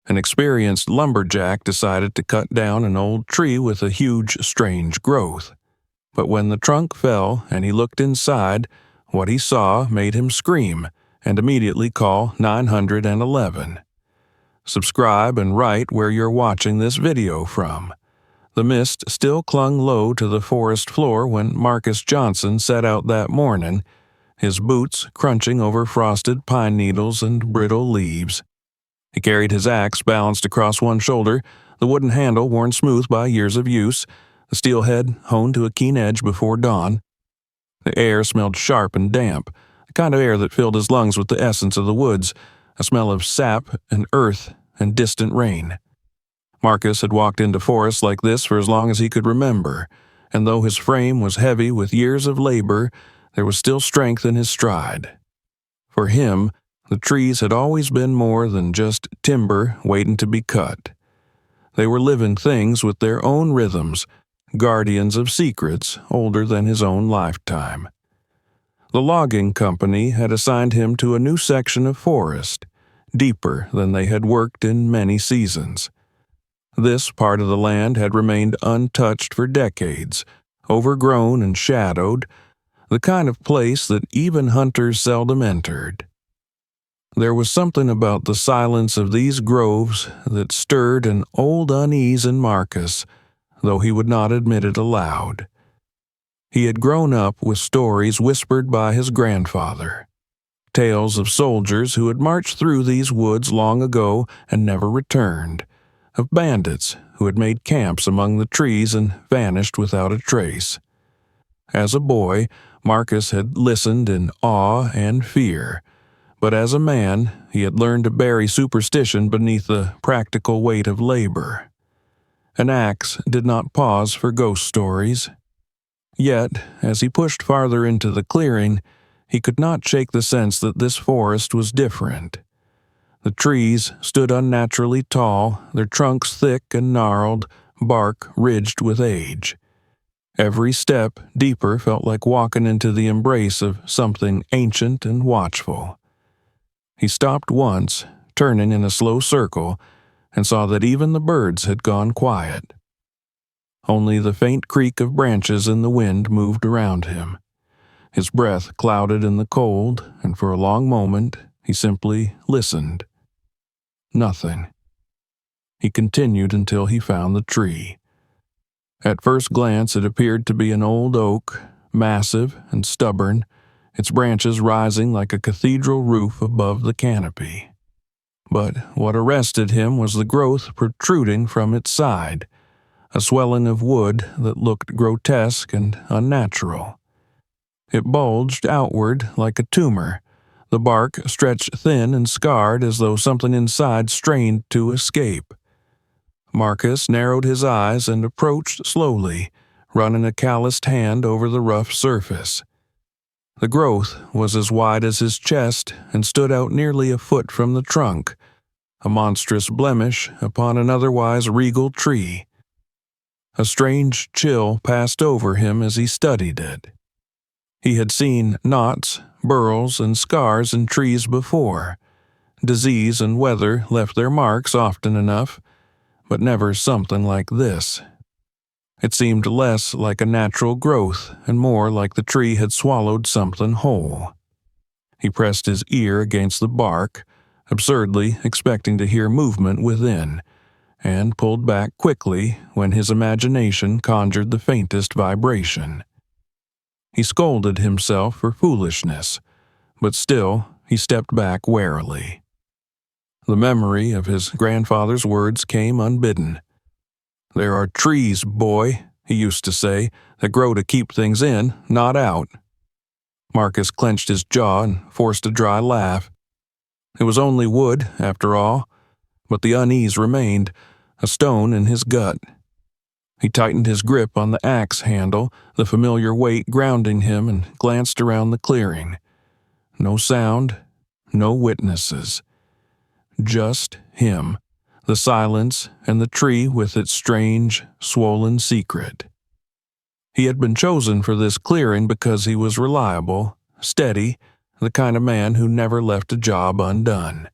An experienced lumberjack decided to cut down an old tree with a huge, strange growth. But when the trunk fell and he looked inside, what he saw made him scream and immediately call 911. Subscribe and write where you're watching this video from. The mist still clung low to the forest floor when Marcus Johnson set out that morning, his boots crunching over frosted pine needles and brittle leaves. He carried his axe balanced across one shoulder, the wooden handle worn smooth by years of use, the steel head honed to a keen edge before dawn. The air smelled sharp and damp, the kind of air that filled his lungs with the essence of the woods, a smell of sap and earth and distant rain. Marcus had walked into forests like this for as long as he could remember, and though his frame was heavy with years of labor, there was still strength in his stride. For him, the trees had always been more than just timber waiting to be cut. They were living things with their own rhythms, guardians of secrets older than his own lifetime. The logging company had assigned him to a new section of forest, deeper than they had worked in many seasons. This part of the land had remained untouched for decades, overgrown and shadowed, the kind of place that even hunters seldom entered. There was something about the silence of these groves that stirred an old unease in Marcus, though he would not admit it aloud. He had grown up with stories whispered by his grandfather, tales of soldiers who had marched through these woods long ago and never returned, of bandits who had made camps among the trees and vanished without a trace. As a boy, Marcus had listened in awe and fear, but as a man, he had learned to bury superstition beneath the practical weight of labor. An axe did not pause for ghost stories. Yet, as he pushed farther into the clearing, he could not shake the sense that this forest was different. The trees stood unnaturally tall, their trunks thick and gnarled, bark ridged with age. Every step deeper felt like walking into the embrace of something ancient and watchful. He stopped once, turning in a slow circle, and saw that even the birds had gone quiet. Only the faint creak of branches in the wind moved around him. His breath clouded in the cold, and for a long moment he simply listened. Nothing. He continued until he found the tree. At first glance it appeared to be an old oak, massive and stubborn, its branches rising like a cathedral roof above the canopy. But what arrested him was the growth protruding from its side, a swelling of wood that looked grotesque and unnatural. It bulged outward like a tumor, the bark stretched thin and scarred as though something inside strained to escape. Marcus narrowed his eyes and approached slowly, running a calloused hand over the rough surface. The growth was as wide as his chest and stood out nearly a foot from the trunk, a monstrous blemish upon an otherwise regal tree. A strange chill passed over him as he studied it. He had seen knots, burls, and scars in trees before. Disease and weather left their marks often enough, but never something like this. It seemed less like a natural growth and more like the tree had swallowed something whole. He pressed his ear against the bark, absurdly expecting to hear movement within, and pulled back quickly when his imagination conjured the faintest vibration. He scolded himself for foolishness, but still he stepped back warily. The memory of his grandfather's words came unbidden. "There are trees, boy," he used to say, "that grow to keep things in, not out." Marcus clenched his jaw and forced a dry laugh. It was only wood, after all, but the unease remained, a stone in his gut. He tightened his grip on the axe handle, the familiar weight grounding him, and glanced around the clearing. No sound, no witnesses. Just him, the silence, and the tree with its strange, swollen secret. He had been chosen for this clearing because he was reliable, steady, the kind of man who never left a job undone.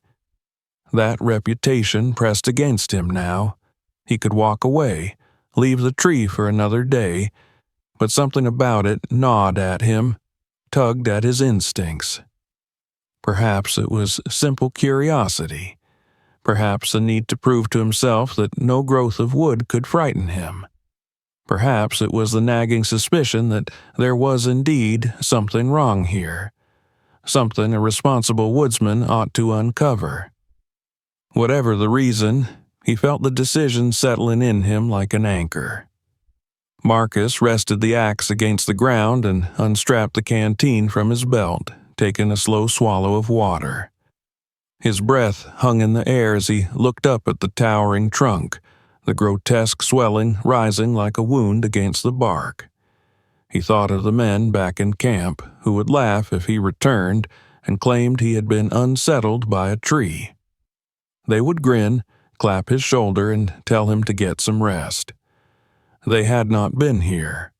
That reputation pressed against him now. He could walk away, leave the tree for another day, but something about it gnawed at him, tugged at his instincts. Perhaps it was simple curiosity. Perhaps a need to prove to himself that no growth of wood could frighten him. Perhaps it was the nagging suspicion that there was indeed something wrong here, something a responsible woodsman ought to uncover. Whatever the reason, he felt the decision settling in him like an anchor. Marcus rested the axe against the ground and unstrapped the canteen from his belt, taking a slow swallow of water. His breath hung in the air as he looked up at the towering trunk, the grotesque swelling rising like a wound against the bark. He thought of the men back in camp who would laugh if he returned and claimed he had been unsettled by a tree. They would grin, clap his shoulder, and tell him to get some rest. They had not been here,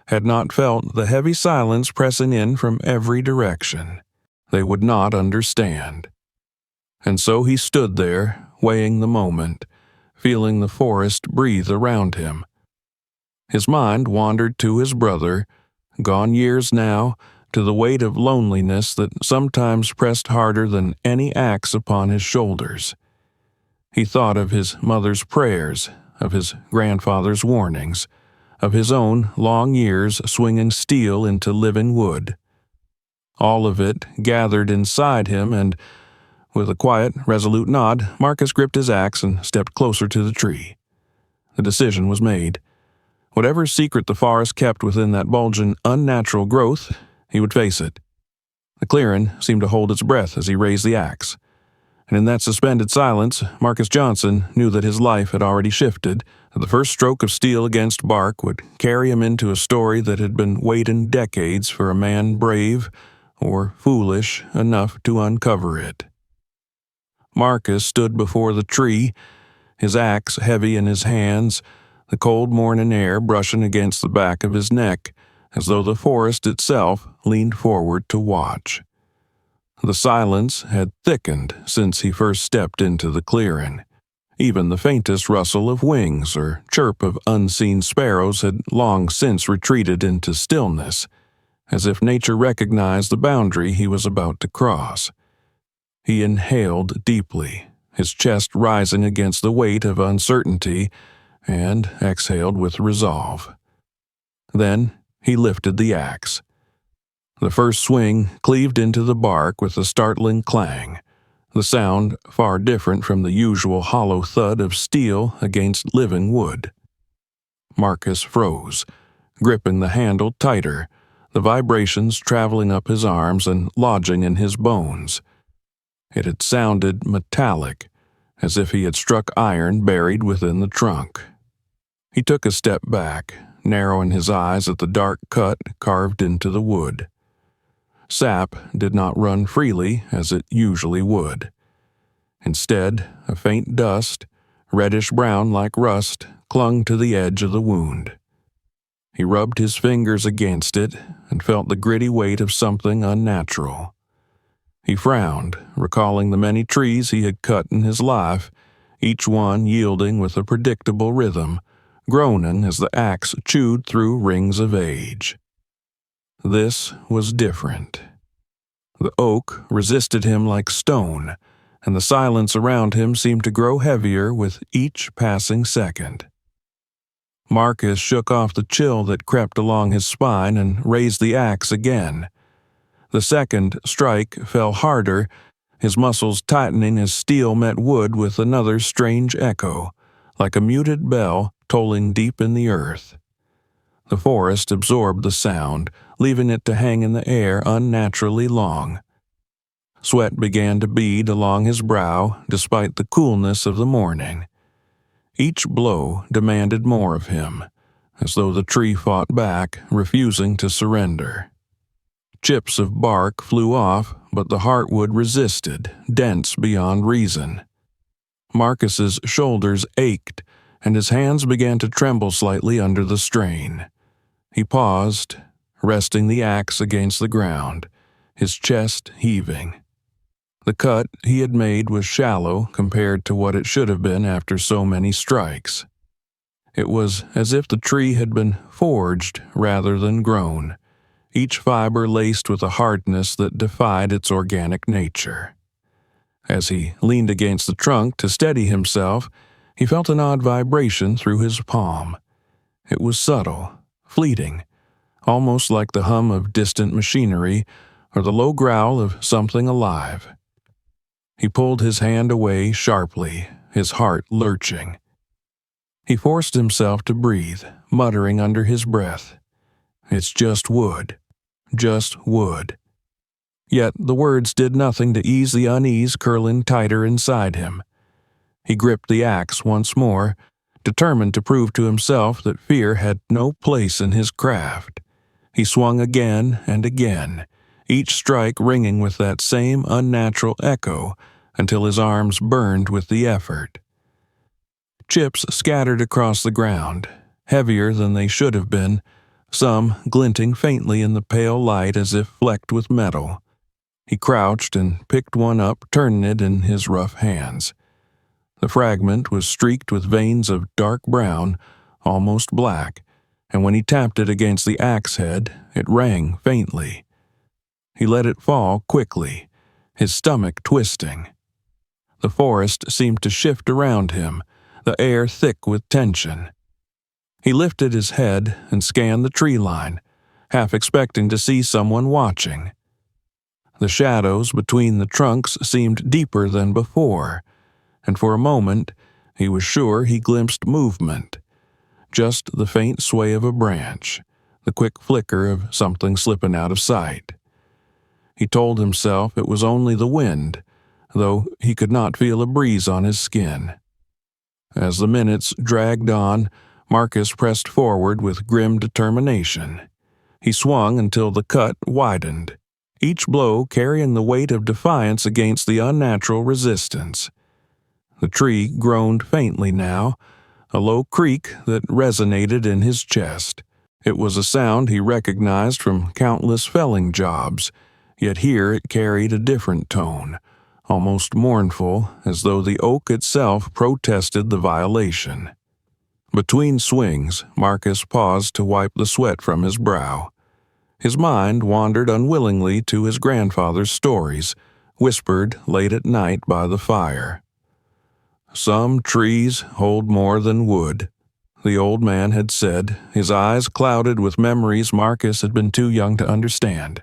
had not felt the heavy silence pressing in from every direction. They would not understand. And so he stood there, weighing the moment, feeling the forest breathe around him. His mind wandered to his brother, gone years now, to the weight of loneliness that sometimes pressed harder than any axe upon his shoulders. He thought of his mother's prayers, of his grandfather's warnings, of his own long years swinging steel into living wood. All of it gathered inside him, and with a quiet, resolute nod, Marcus gripped his axe and stepped closer to the tree. The decision was made. Whatever secret the forest kept within that bulging, unnatural growth, he would face it. The clearing seemed to hold its breath as he raised the axe. And in that suspended silence, Marcus Johnson knew that his life had already shifted, that the first stroke of steel against bark would carry him into a story that had been waiting decades for a man brave or foolish enough to uncover it. Marcus stood before the tree, his axe heavy in his hands, the cold morning air brushing against the back of his neck, as though the forest itself leaned forward to watch. The silence had thickened since he first stepped into the clearing. Even the faintest rustle of wings or chirp of unseen sparrows had long since retreated into stillness, as if nature recognized the boundary he was about to cross. He inhaled deeply, his chest rising against the weight of uncertainty, and exhaled with resolve. Then he lifted the axe. The first swing cleaved into the bark with a startling clang, the sound far different from the usual hollow thud of steel against living wood. Marcus froze, gripping the handle tighter, the vibrations traveling up his arms and lodging in his bones. It had sounded metallic, as if he had struck iron buried within the trunk. He took a step back, narrowing his eyes at the dark cut carved into the wood. Sap did not run freely as it usually would. Instead, a faint dust, reddish-brown like rust, clung to the edge of the wound. He rubbed his fingers against it and felt the gritty weight of something unnatural. He frowned, recalling the many trees he had cut in his life, each one yielding with a predictable rhythm, groaning as the axe chewed through rings of age. This was different. The oak resisted him like stone, and the silence around him seemed to grow heavier with each passing second. Marcus shook off the chill that crept along his spine and raised the axe again. The second strike fell harder, his muscles tightening as steel met wood with another strange echo, like a muted bell tolling deep in the earth. The forest absorbed the sound, leaving it to hang in the air unnaturally long. Sweat began to bead along his brow despite the coolness of the morning. Each blow demanded more of him, as though the tree fought back, refusing to surrender. Chips of bark flew off, but the heartwood resisted, dense beyond reason. Marcus's shoulders ached, and his hands began to tremble slightly under the strain. He paused, resting the axe against the ground, his chest heaving. The cut he had made was shallow compared to what it should have been after so many strikes. It was as if the tree had been forged rather than grown, each fiber laced with a hardness that defied its organic nature. As he leaned against the trunk to steady himself, he felt an odd vibration through his palm. It was subtle, fleeting, almost like the hum of distant machinery or the low growl of something alive. He pulled his hand away sharply, his heart lurching. He forced himself to breathe, muttering under his breath, "It's just wood, just wood." Yet the words did nothing to ease the unease curling tighter inside him. He gripped the axe once more, determined to prove to himself that fear had no place in his craft. He swung again and again, each strike ringing with that same unnatural echo until his arms burned with the effort. Chips scattered across the ground, heavier than they should have been, some glinting faintly in the pale light as if flecked with metal. He crouched and picked one up, turning it in his rough hands. The fragment was streaked with veins of dark brown, almost black, and when he tapped it against the axe head, it rang faintly. He let it fall quickly, his stomach twisting. The forest seemed to shift around him, the air thick with tension. He lifted his head and scanned the tree line, half expecting to see someone watching. The shadows between the trunks seemed deeper than before, and for a moment he was sure he glimpsed movement. Just the faint sway of a branch, the quick flicker of something slipping out of sight. He told himself it was only the wind, though he could not feel a breeze on his skin. As the minutes dragged on, Marcus pressed forward with grim determination. He swung until the cut widened, each blow carrying the weight of defiance against the unnatural resistance. The tree groaned faintly now, a low creak that resonated in his chest. It was a sound he recognized from countless felling jobs, yet here it carried a different tone, almost mournful, as though the oak itself protested the violation. Between swings, Marcus paused to wipe the sweat from his brow. His mind wandered unwillingly to his grandfather's stories, whispered late at night by the fire. "Some trees hold more than wood," the old man had said, his eyes clouded with memories Marcus had been too young to understand.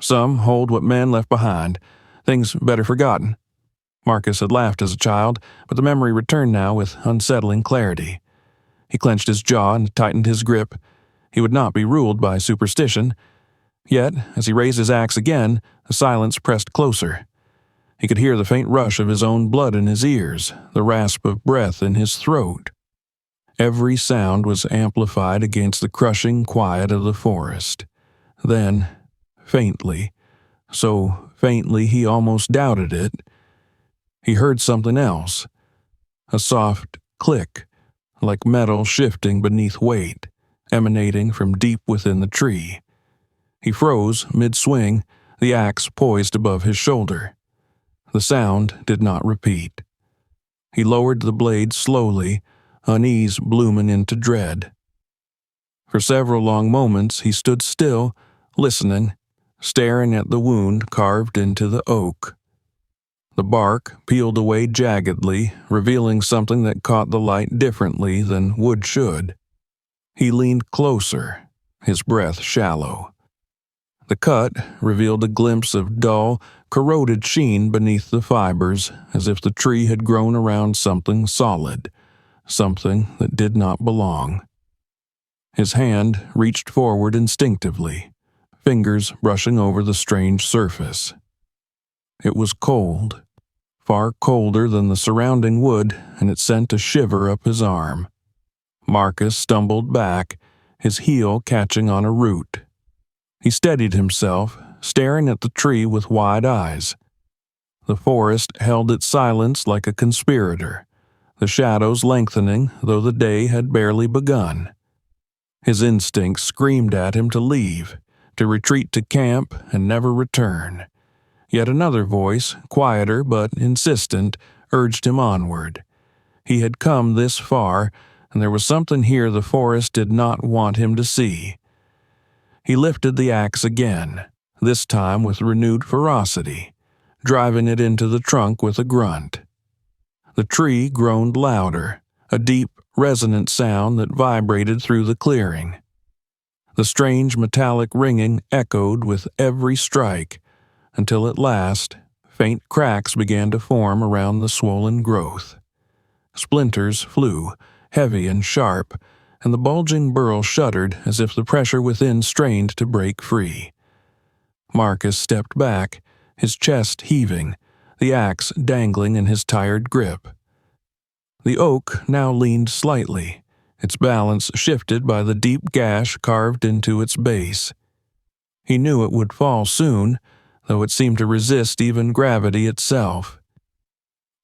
"Some hold what men left behind, things better forgotten." Marcus had laughed as a child, but the memory returned now with unsettling clarity. He clenched his jaw and tightened his grip. He would not be ruled by superstition. Yet, as he raised his axe again, the silence pressed closer. He could hear the faint rush of his own blood in his ears, the rasp of breath in his throat. Every sound was amplified against the crushing quiet of the forest. Then, faintly, so faintly he almost doubted it, he heard something else. A soft click, like metal shifting beneath weight, emanating from deep within the tree. He froze mid-swing, the axe poised above his shoulder. The sound did not repeat. He lowered the blade slowly, unease blooming into dread. For several long moments he stood still, listening, staring at the wound carved into the oak. The bark peeled away jaggedly, revealing something that caught the light differently than wood should. He leaned closer, his breath shallow. The cut revealed a glimpse of dull, corroded sheen beneath the fibers, as if the tree had grown around something solid, something that did not belong. His hand reached forward instinctively, fingers brushing over the strange surface. It was cold, far colder than the surrounding wood, and it sent a shiver up his arm. Marcus stumbled back, his heel catching on a root. He steadied himself, staring at the tree with wide eyes. The forest held its silence like a conspirator, the shadows lengthening, though the day had barely begun. His instincts screamed at him to leave, to retreat to camp and never return. Yet another voice, quieter but insistent, urged him onward. He had come this far, and there was something here the forest did not want him to see. He lifted the axe again, this time with renewed ferocity, driving it into the trunk with a grunt. The tree groaned louder, a deep, resonant sound that vibrated through the clearing. The strange metallic ringing echoed with every strike, until at last, faint cracks began to form around the swollen growth. Splinters flew, heavy and sharp, and the bulging burl shuddered as if the pressure within strained to break free. Marcus stepped back, his chest heaving, the axe dangling in his tired grip. The oak now leaned slightly, its balance shifted by the deep gash carved into its base. He knew it would fall soon, though it seemed to resist even gravity itself.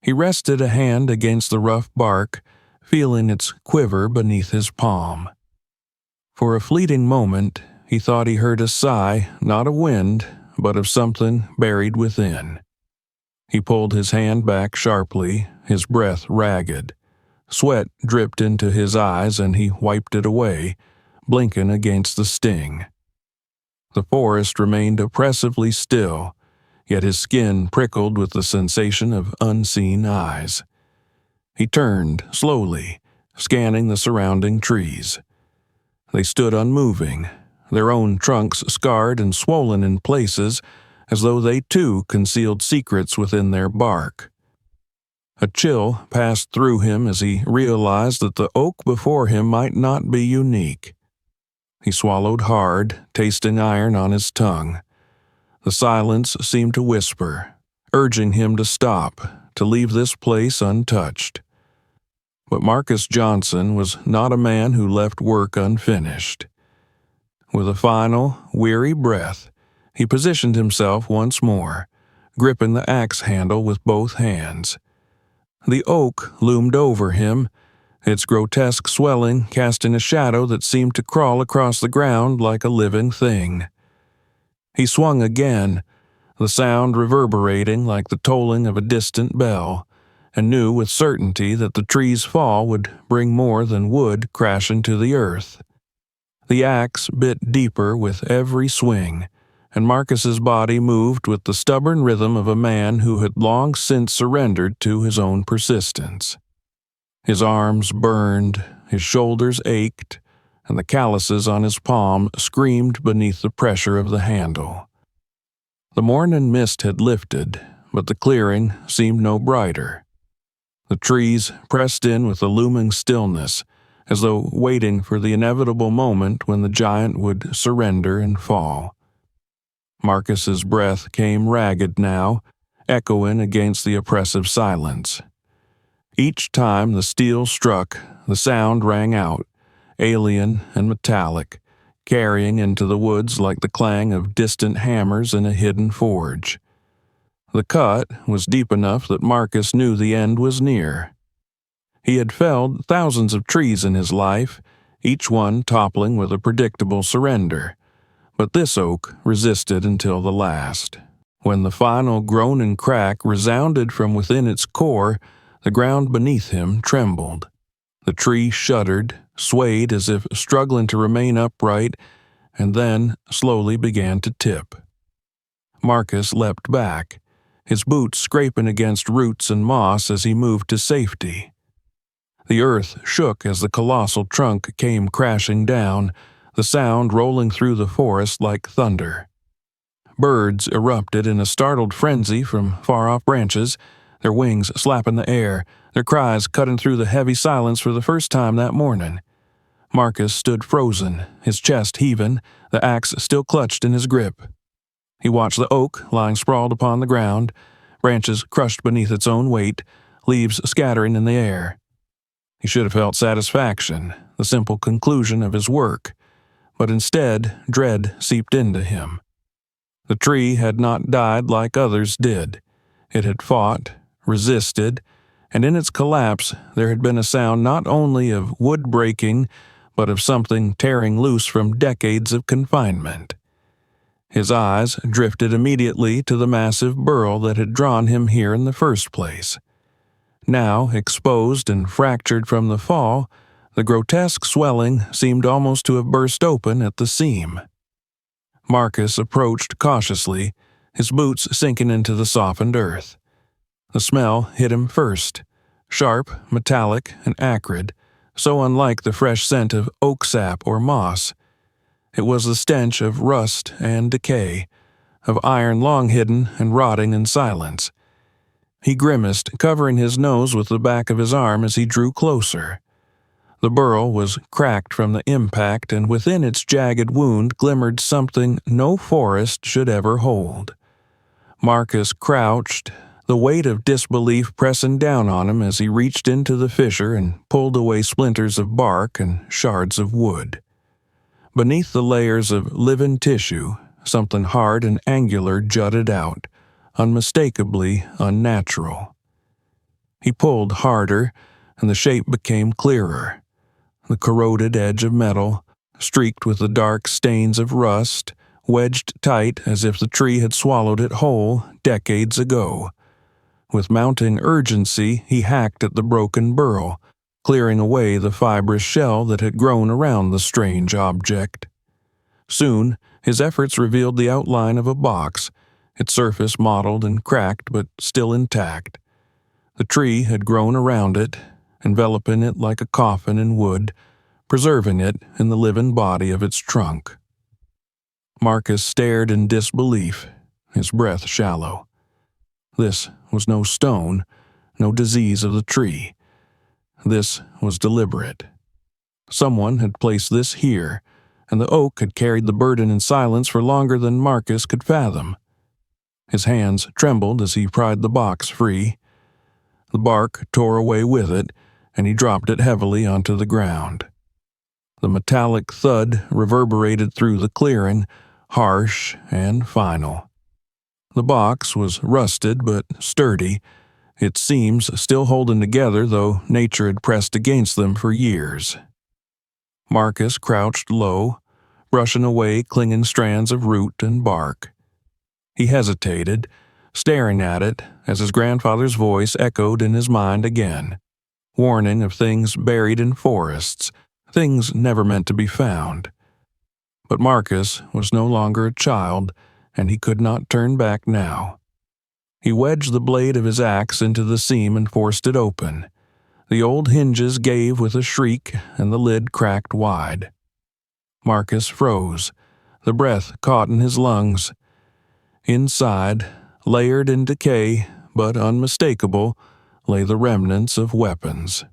He rested a hand against the rough bark, feeling its quiver beneath his palm. For a fleeting moment, he thought he heard a sigh, not of wind, but of something buried within. He pulled his hand back sharply, his breath ragged. Sweat dripped into his eyes and he wiped it away, blinking against the sting. The forest remained oppressively still, yet his skin prickled with the sensation of unseen eyes. He turned, slowly, scanning the surrounding trees. They stood unmoving, their own trunks scarred and swollen in places, as though they too concealed secrets within their bark. A chill passed through him as he realized that the oak before him might not be unique. He swallowed hard, tasting iron on his tongue. The silence seemed to whisper, urging him to stop, to leave this place untouched. But Marcus Johnson was not a man who left work unfinished. With a final, weary breath, he positioned himself once more, gripping the axe handle with both hands. The oak loomed over him, its grotesque swelling casting a shadow that seemed to crawl across the ground like a living thing. He swung again, the sound reverberating like the tolling of a distant bell, and knew with certainty that the tree's fall would bring more than wood crashing to the earth. The axe bit deeper with every swing, and Marcus's body moved with the stubborn rhythm of a man who had long since surrendered to his own persistence. His arms burned, his shoulders ached, and the calluses on his palm screamed beneath the pressure of the handle. The morning mist had lifted, but the clearing seemed no brighter. The trees pressed in with a looming stillness, as though waiting for the inevitable moment when the giant would surrender and fall. Marcus's breath came ragged now, echoing against the oppressive silence. Each time the steel struck, the sound rang out, alien and metallic, carrying into the woods like the clang of distant hammers in a hidden forge. The cut was deep enough that Marcus knew the end was near. He had felled thousands of trees in his life, each one toppling with a predictable surrender, but this oak resisted until the last. When the final groan and crack resounded from within its core, the ground beneath him trembled. The tree shuddered, swayed as if struggling to remain upright, and then slowly began to tip. Marcus leapt back, his boots scraping against roots and moss as he moved to safety. The earth shook as the colossal trunk came crashing down, the sound rolling through the forest like thunder. Birds erupted in a startled frenzy from far-off branches, their wings slapping the air, their cries cutting through the heavy silence for the first time that morning. Marcus stood frozen, his chest heaving, the axe still clutched in his grip. He watched the oak lying sprawled upon the ground, branches crushed beneath its own weight, leaves scattering in the air. He should have felt satisfaction, the simple conclusion of his work, but instead dread seeped into him. The tree had not died like others did. It had fought, resisted, and in its collapse there had been a sound not only of wood breaking, but of something tearing loose from decades of confinement. His eyes drifted immediately to the massive burl that had drawn him here in the first place. Now, exposed and fractured from the fall, the grotesque swelling seemed almost to have burst open at the seam. Marcus approached cautiously, his boots sinking into the softened earth. The smell hit him first, sharp, metallic, and acrid, so unlike the fresh scent of oak sap or moss. It was the stench of rust and decay, of iron long hidden and rotting in silence. He grimaced, covering his nose with the back of his arm as he drew closer. The burl was cracked from the impact, and within its jagged wound glimmered something no forest should ever hold. Marcus crouched, the weight of disbelief pressing down on him as he reached into the fissure and pulled away splinters of bark and shards of wood. Beneath the layers of living tissue, something hard and angular jutted out, unmistakably unnatural. He pulled harder, and the shape became clearer. The corroded edge of metal, streaked with the dark stains of rust, wedged tight as if the tree had swallowed it whole decades ago. With mounting urgency, he hacked at the broken burl, clearing away the fibrous shell that had grown around the strange object. Soon, his efforts revealed the outline of a box, its surface mottled and cracked but still intact. The tree had grown around it, enveloping it like a coffin in wood, preserving it in the living body of its trunk. Marcus stared in disbelief, his breath shallow. This was no stone, no disease of the tree. This was deliberate. Someone had placed this here, and the oak had carried the burden in silence for longer than Marcus could fathom. His hands trembled as he pried the box free. The bark tore away with it, and he dropped it heavily onto the ground. The metallic thud reverberated through the clearing, harsh and final. The box was rusted but sturdy, its seams still holding together though nature had pressed against them for years. Marcus crouched low, brushing away clinging strands of root and bark. He hesitated, staring at it as his grandfather's voice echoed in his mind again, warning of things buried in forests, things never meant to be found. But Marcus was no longer a child, and he could not turn back now. He wedged the blade of his axe into the seam and forced it open. The old hinges gave with a shriek, and the lid cracked wide. Marcus froze, the breath caught in his lungs. Inside, layered in decay, but unmistakable, lay the remnants of weapons.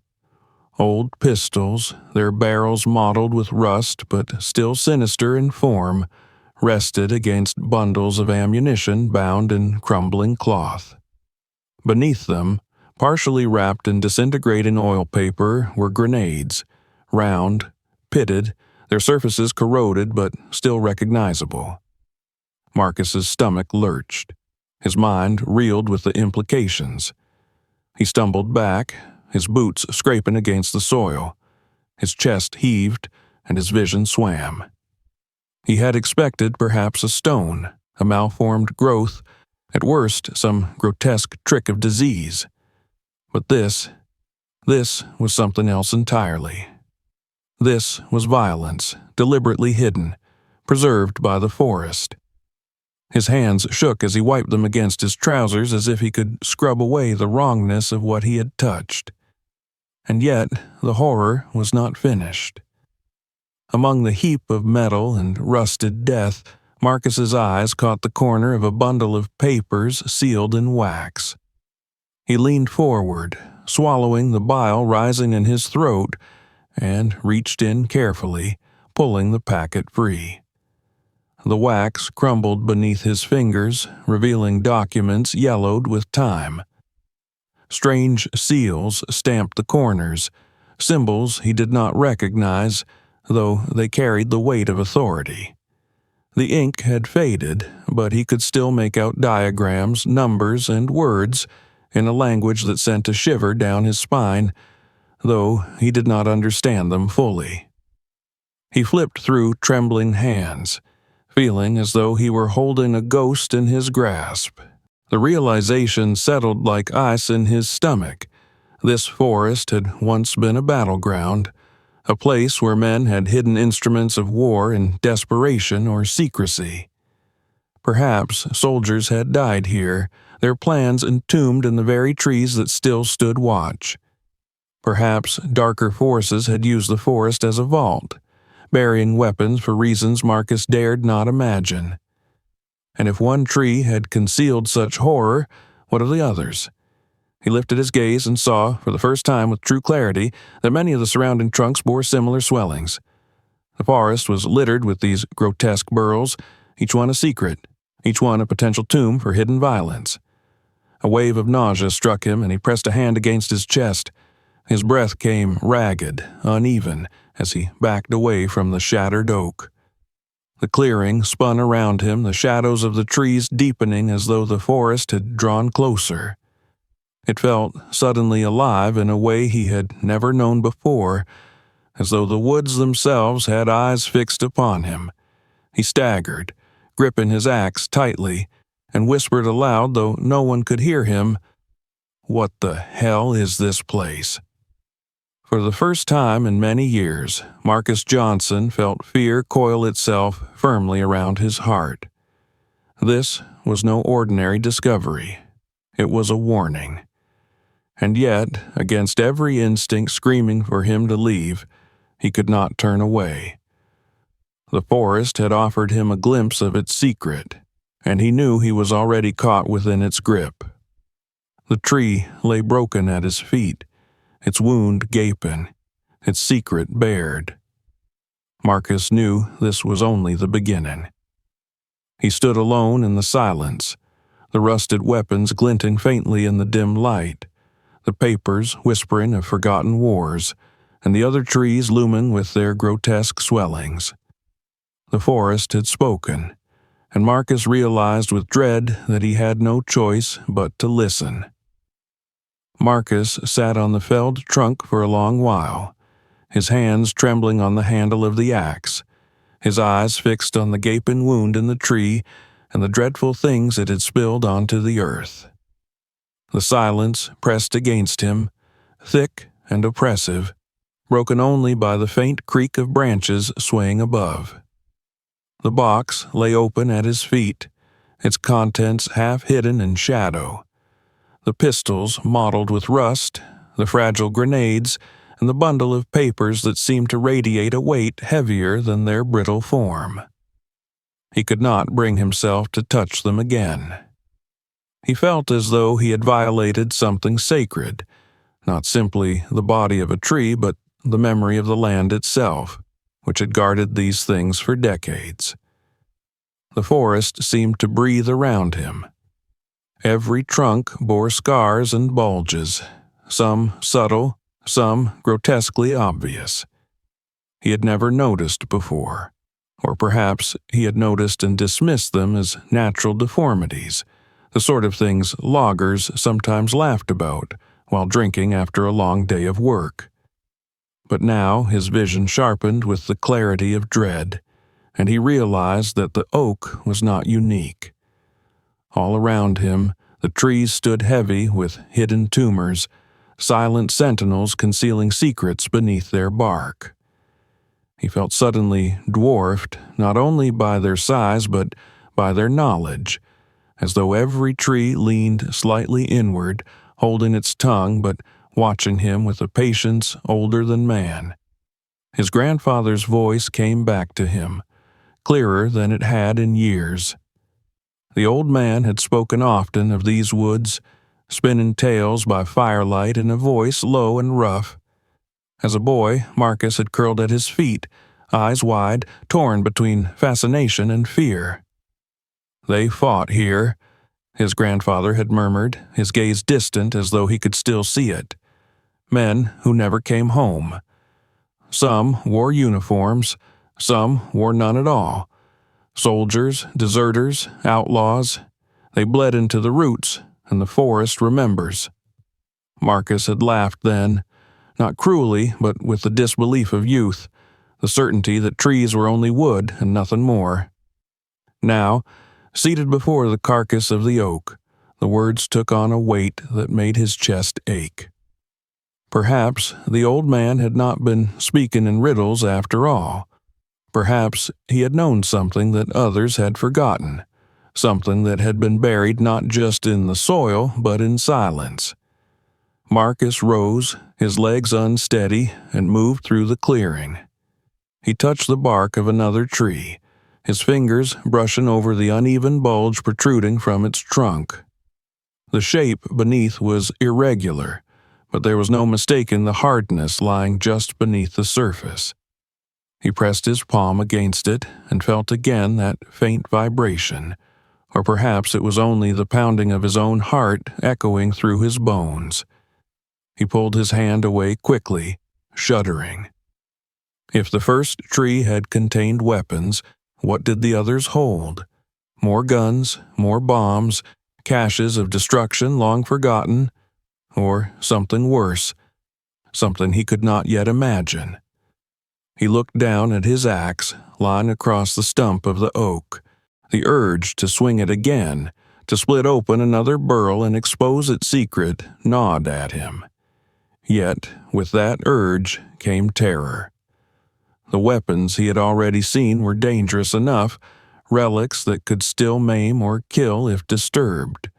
Old pistols, their barrels mottled with rust but still sinister in form, rested against bundles of ammunition bound in crumbling cloth. Beneath them, partially wrapped in disintegrating oil paper, were grenades, round, pitted, their surfaces corroded but still recognizable. Marcus's stomach lurched. His mind reeled with the implications. He stumbled back, his boots scraping against the soil. His chest heaved, and his vision swam. He had expected perhaps a stone, a malformed growth, at worst some grotesque trick of disease. But this was something else entirely. This was violence, deliberately hidden, preserved by the forest. His hands shook as he wiped them against his trousers as if he could scrub away the wrongness of what he had touched. And yet the horror was not finished. Among the heap of metal and rusted death, Marcus's eyes caught the corner of a bundle of papers sealed in wax. He leaned forward, swallowing the bile rising in his throat, and reached in carefully, pulling the packet free. The wax crumbled beneath his fingers, revealing documents yellowed with time. Strange seals stamped the corners, symbols he did not recognize, though they carried the weight of authority. The ink had faded, but he could still make out diagrams, numbers, and words in a language that sent a shiver down his spine, though he did not understand them fully. He flipped through trembling hands, feeling as though he were holding a ghost in his grasp. The realization settled like ice in his stomach. This forest had once been a battleground, a place where men had hidden instruments of war in desperation or secrecy. Perhaps soldiers had died here, their plans entombed in the very trees that still stood watch. Perhaps darker forces had used the forest as a vault, burying weapons for reasons Marcus dared not imagine. And if one tree had concealed such horror, what of the others? He lifted his gaze and saw, for the first time with true clarity, that many of the surrounding trunks bore similar swellings. The forest was littered with these grotesque burrows, each one a secret, each one a potential tomb for hidden violence. A wave of nausea struck him, and he pressed a hand against his chest. His breath came ragged, uneven, as he backed away from the shattered oak. The clearing spun around him, the shadows of the trees deepening as though the forest had drawn closer. It felt suddenly alive in a way he had never known before, as though the woods themselves had eyes fixed upon him. He staggered, gripping his axe tightly, and whispered aloud, though no one could hear him, "What the hell is this place?" For the first time in many years, Marcus Johnson felt fear coil itself firmly around his heart. This was no ordinary discovery. It was a warning. And yet, against every instinct screaming for him to leave, he could not turn away. The forest had offered him a glimpse of its secret, and he knew he was already caught within its grip. The tree lay broken at his feet, its wound gaping, its secret bared. Marcus knew this was only the beginning. He stood alone in the silence, the rusted weapons glinting faintly in the dim light, the papers whispering of forgotten wars, and the other trees looming with their grotesque swellings. The forest had spoken, and Marcus realized with dread that he had no choice but to listen. Marcus sat on the felled trunk for a long while, his hands trembling on the handle of the axe, his eyes fixed on the gaping wound in the tree and the dreadful things it had spilled onto the earth. The silence pressed against him, thick and oppressive, broken only by the faint creak of branches swaying above. The box lay open at his feet, its contents half hidden in shadow. The pistols mottled with rust, the fragile grenades, and the bundle of papers that seemed to radiate a weight heavier than their brittle form. He could not bring himself to touch them again. He felt as though he had violated something sacred, not simply the body of a tree, but the memory of the land itself, which had guarded these things for decades. The forest seemed to breathe around him. Every trunk bore scars and bulges, some subtle, some grotesquely obvious. He had never noticed before, or perhaps he had noticed and dismissed them as natural deformities, the sort of things loggers sometimes laughed about while drinking after a long day of work. But now his vision sharpened with the clarity of dread, and he realized that the oak was not unique. All around him, the trees stood heavy with hidden tumors, silent sentinels concealing secrets beneath their bark. He felt suddenly dwarfed not only by their size but by their knowledge, as though every tree leaned slightly inward, holding its tongue but watching him with a patience older than man. His grandfather's voice came back to him, clearer than it had in years. The old man had spoken often of these woods, spinning tales by firelight in a voice low and rough. As a boy, Marcus had curled at his feet, eyes wide, torn between fascination and fear. "They fought here," his grandfather had murmured, his gaze distant as though he could still see it. "Men who never came home. Some wore uniforms, some wore none at all. Soldiers, deserters, outlaws, they bled into the roots, and the forest remembers." Marcus had laughed then, not cruelly, but with the disbelief of youth, the certainty that trees were only wood and nothing more. Now, seated before the carcass of the oak, the words took on a weight that made his chest ache. Perhaps the old man had not been speaking in riddles after all. Perhaps he had known something that others had forgotten, something that had been buried not just in the soil but in silence. Marcus rose, his legs unsteady, and moved through the clearing. He touched the bark of another tree, his fingers brushing over the uneven bulge protruding from its trunk. The shape beneath was irregular, but there was no mistaking the hardness lying just beneath the surface. He pressed his palm against it and felt again that faint vibration, or perhaps it was only the pounding of his own heart echoing through his bones. He pulled his hand away quickly, shuddering. If the first tree had contained weapons, what did the others hold? More guns, more bombs, caches of destruction long forgotten, or something worse, something he could not yet imagine. He looked down at his axe, lying across the stump of the oak. The urge to swing it again, to split open another burl and expose its secret, gnawed at him. Yet, with that urge came terror. The weapons he had already seen were dangerous enough, relics that could still maim or kill if disturbed.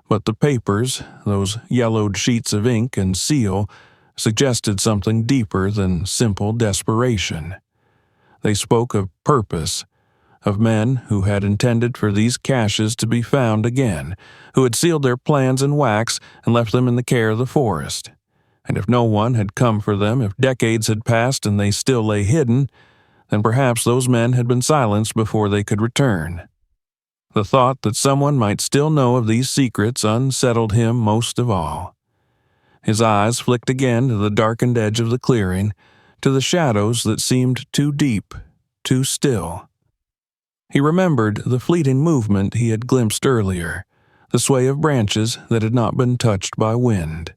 But the papers, those yellowed sheets of ink and seal, suggested something deeper than simple desperation. They spoke of purpose, of men who had intended for these caches to be found again, who had sealed their plans in wax and left them in the care of the forest. And if no one had come for them, if decades had passed and they still lay hidden, then perhaps those men had been silenced before they could return. The thought that someone might still know of these secrets unsettled him most of all. His eyes flicked again to the darkened edge of the clearing, to the shadows that seemed too deep, too still. He remembered the fleeting movement he had glimpsed earlier, the sway of branches that had not been touched by wind.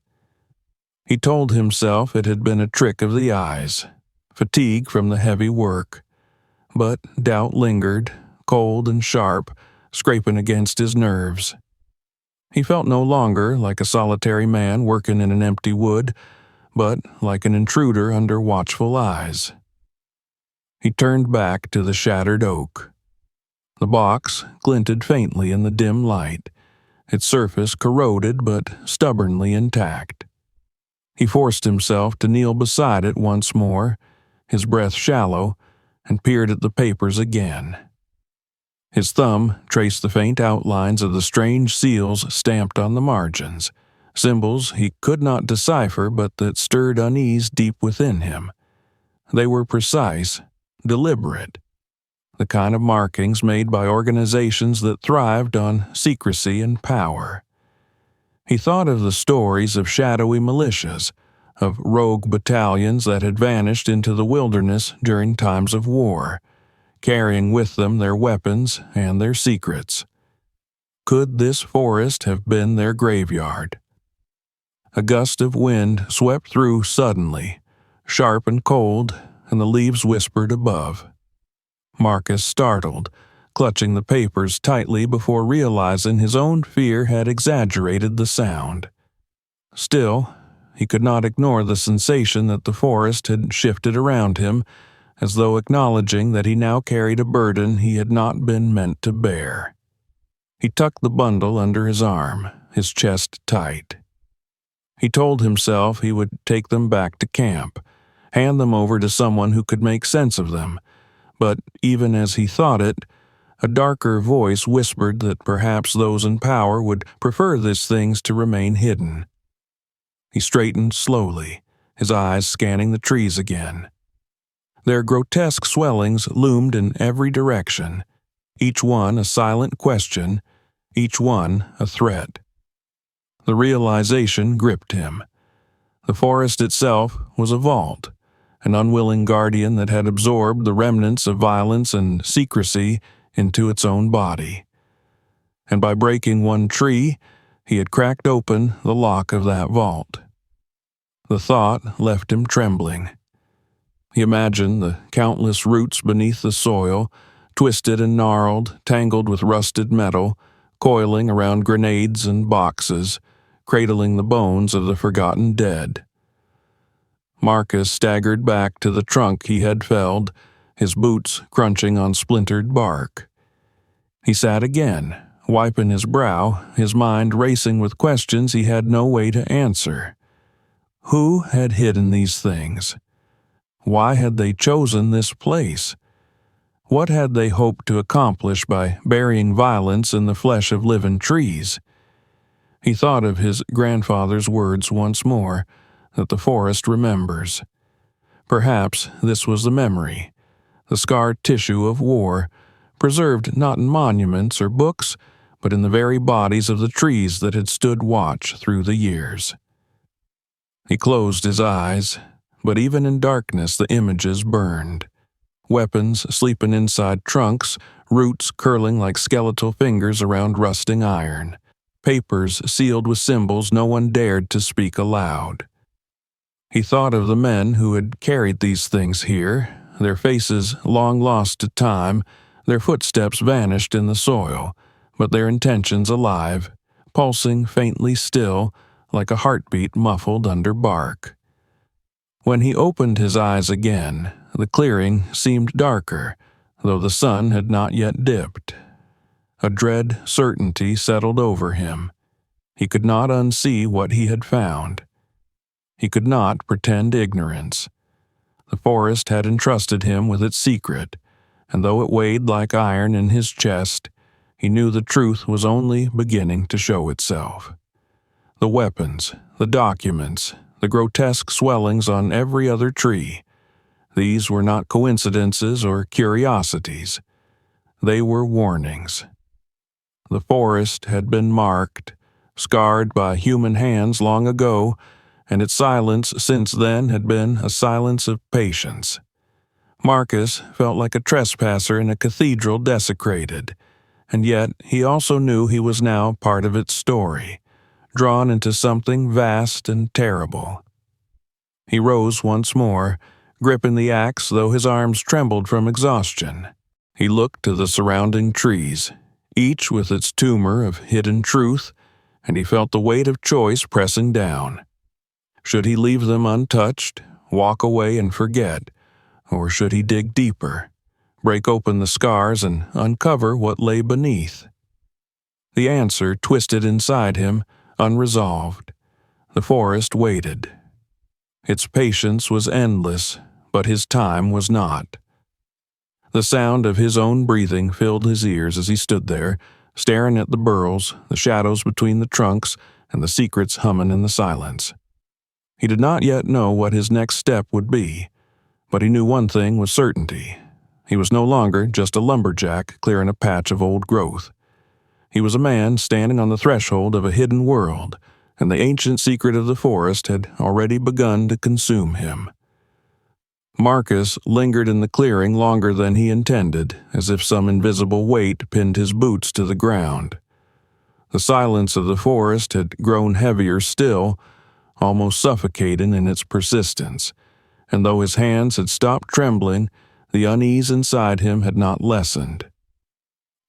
He told himself it had been a trick of the eyes, fatigue from the heavy work, but doubt lingered, cold and sharp, scraping against his nerves. He felt no longer like a solitary man working in an empty wood, but like an intruder under watchful eyes. He turned back to the shattered oak. The box glinted faintly in the dim light, its surface corroded but stubbornly intact. He forced himself to kneel beside it once more, his breath shallow, and peered at the papers again. His thumb traced the faint outlines of the strange seals stamped on the margins, symbols he could not decipher but that stirred unease deep within him. They were precise, deliberate, the kind of markings made by organizations that thrived on secrecy and power. He thought of the stories of shadowy militias, of rogue battalions that had vanished into the wilderness during times of war, carrying with them their weapons and their secrets. Could this forest have been their graveyard? A gust of wind swept through suddenly, sharp and cold, and the leaves whispered above. Marcus startled, clutching the papers tightly before realizing his own fear had exaggerated the sound. Still, he could not ignore the sensation that the forest had shifted around him, as though acknowledging that he now carried a burden he had not been meant to bear. He tucked the bundle under his arm, his chest tight. He told himself he would take them back to camp, hand them over to someone who could make sense of them, but even as he thought it, a darker voice whispered that perhaps those in power would prefer these things to remain hidden. He straightened slowly, his eyes scanning the trees again. Their grotesque swellings loomed in every direction, each one a silent question, each one a threat. The realization gripped him. The forest itself was a vault, an unwilling guardian that had absorbed the remnants of violence and secrecy into its own body. And by breaking one tree, he had cracked open the lock of that vault. The thought left him trembling. He imagined the countless roots beneath the soil, twisted and gnarled, tangled with rusted metal, coiling around grenades and boxes, cradling the bones of the forgotten dead. Marcus staggered back to the trunk he had felled, his boots crunching on splintered bark. He sat again, wiping his brow, his mind racing with questions he had no way to answer. Who had hidden these things? Why had they chosen this place? What had they hoped to accomplish by burying violence in the flesh of living trees? He thought of his grandfather's words once more, that the forest remembers. Perhaps this was the memory, the scarred tissue of war, preserved not in monuments or books, but in the very bodies of the trees that had stood watch through the years. He closed his eyes, but even in darkness the images burned. Weapons sleeping inside trunks, roots curling like skeletal fingers around rusting iron, papers sealed with symbols no one dared to speak aloud. He thought of the men who had carried these things here, their faces long lost to time, their footsteps vanished in the soil, but their intentions alive, pulsing faintly still, like a heartbeat muffled under bark. When he opened his eyes again, the clearing seemed darker, though the sun had not yet dipped. A dread certainty settled over him. He could not unsee what he had found. He could not pretend ignorance. The forest had entrusted him with its secret, and though it weighed like iron in his chest, he knew the truth was only beginning to show itself. The weapons, the documents, the grotesque swellings on every other tree, these were not coincidences or curiosities. They were warnings. The forest had been marked, scarred by human hands long ago, and its silence since then had been a silence of patience. Marcus felt like a trespasser in a cathedral desecrated, and yet he also knew he was now part of its story, drawn into something vast and terrible. He rose once more, gripping the axe though his arms trembled from exhaustion. He looked to the surrounding trees, each with its tumor of hidden truth, and he felt the weight of choice pressing down. Should he leave them untouched, walk away and forget, or should he dig deeper, break open the scars and uncover what lay beneath? The answer twisted inside him, unresolved. The forest waited. Its patience was endless, but his time was not. The sound of his own breathing filled his ears as he stood there, staring at the burls, the shadows between the trunks, and the secrets humming in the silence. He did not yet know what his next step would be, but he knew one thing with certainty. He was no longer just a lumberjack clearing a patch of old growth. He was a man standing on the threshold of a hidden world, and the ancient secret of the forest had already begun to consume him. Marcus lingered in the clearing longer than he intended, as if some invisible weight pinned his boots to the ground. The silence of the forest had grown heavier still, almost suffocating in its persistence, and though his hands had stopped trembling, the unease inside him had not lessened.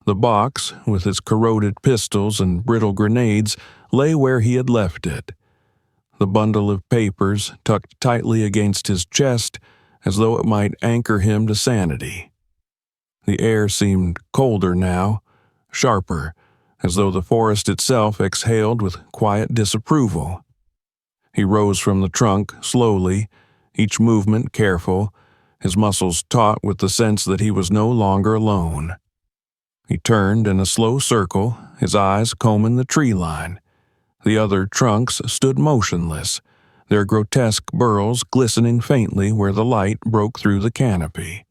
The box, with its corroded pistols and brittle grenades, lay where he had left it. The bundle of papers tucked tightly against his chest, as though it might anchor him to sanity. The air seemed colder now, sharper, as though the forest itself exhaled with quiet disapproval. He rose from the trunk slowly, each movement careful, his muscles taut with the sense that he was no longer alone. He turned in a slow circle, his eyes combing the tree line. The other trunks stood motionless, their grotesque burls glistening faintly where the light broke through the canopy.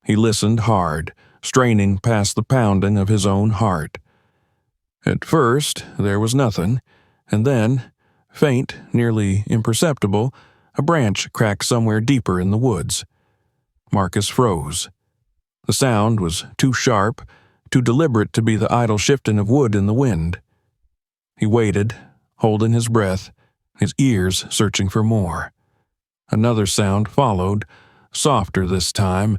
He listened hard, straining past the pounding of his own heart. At first, there was nothing, and then, faint, nearly imperceptible, a branch cracked somewhere deeper in the woods. Marcus froze. The sound was too sharp, too deliberate to be the idle shifting of wood in the wind. He waited, holding his breath, his ears searching for more. Another sound followed, softer this time,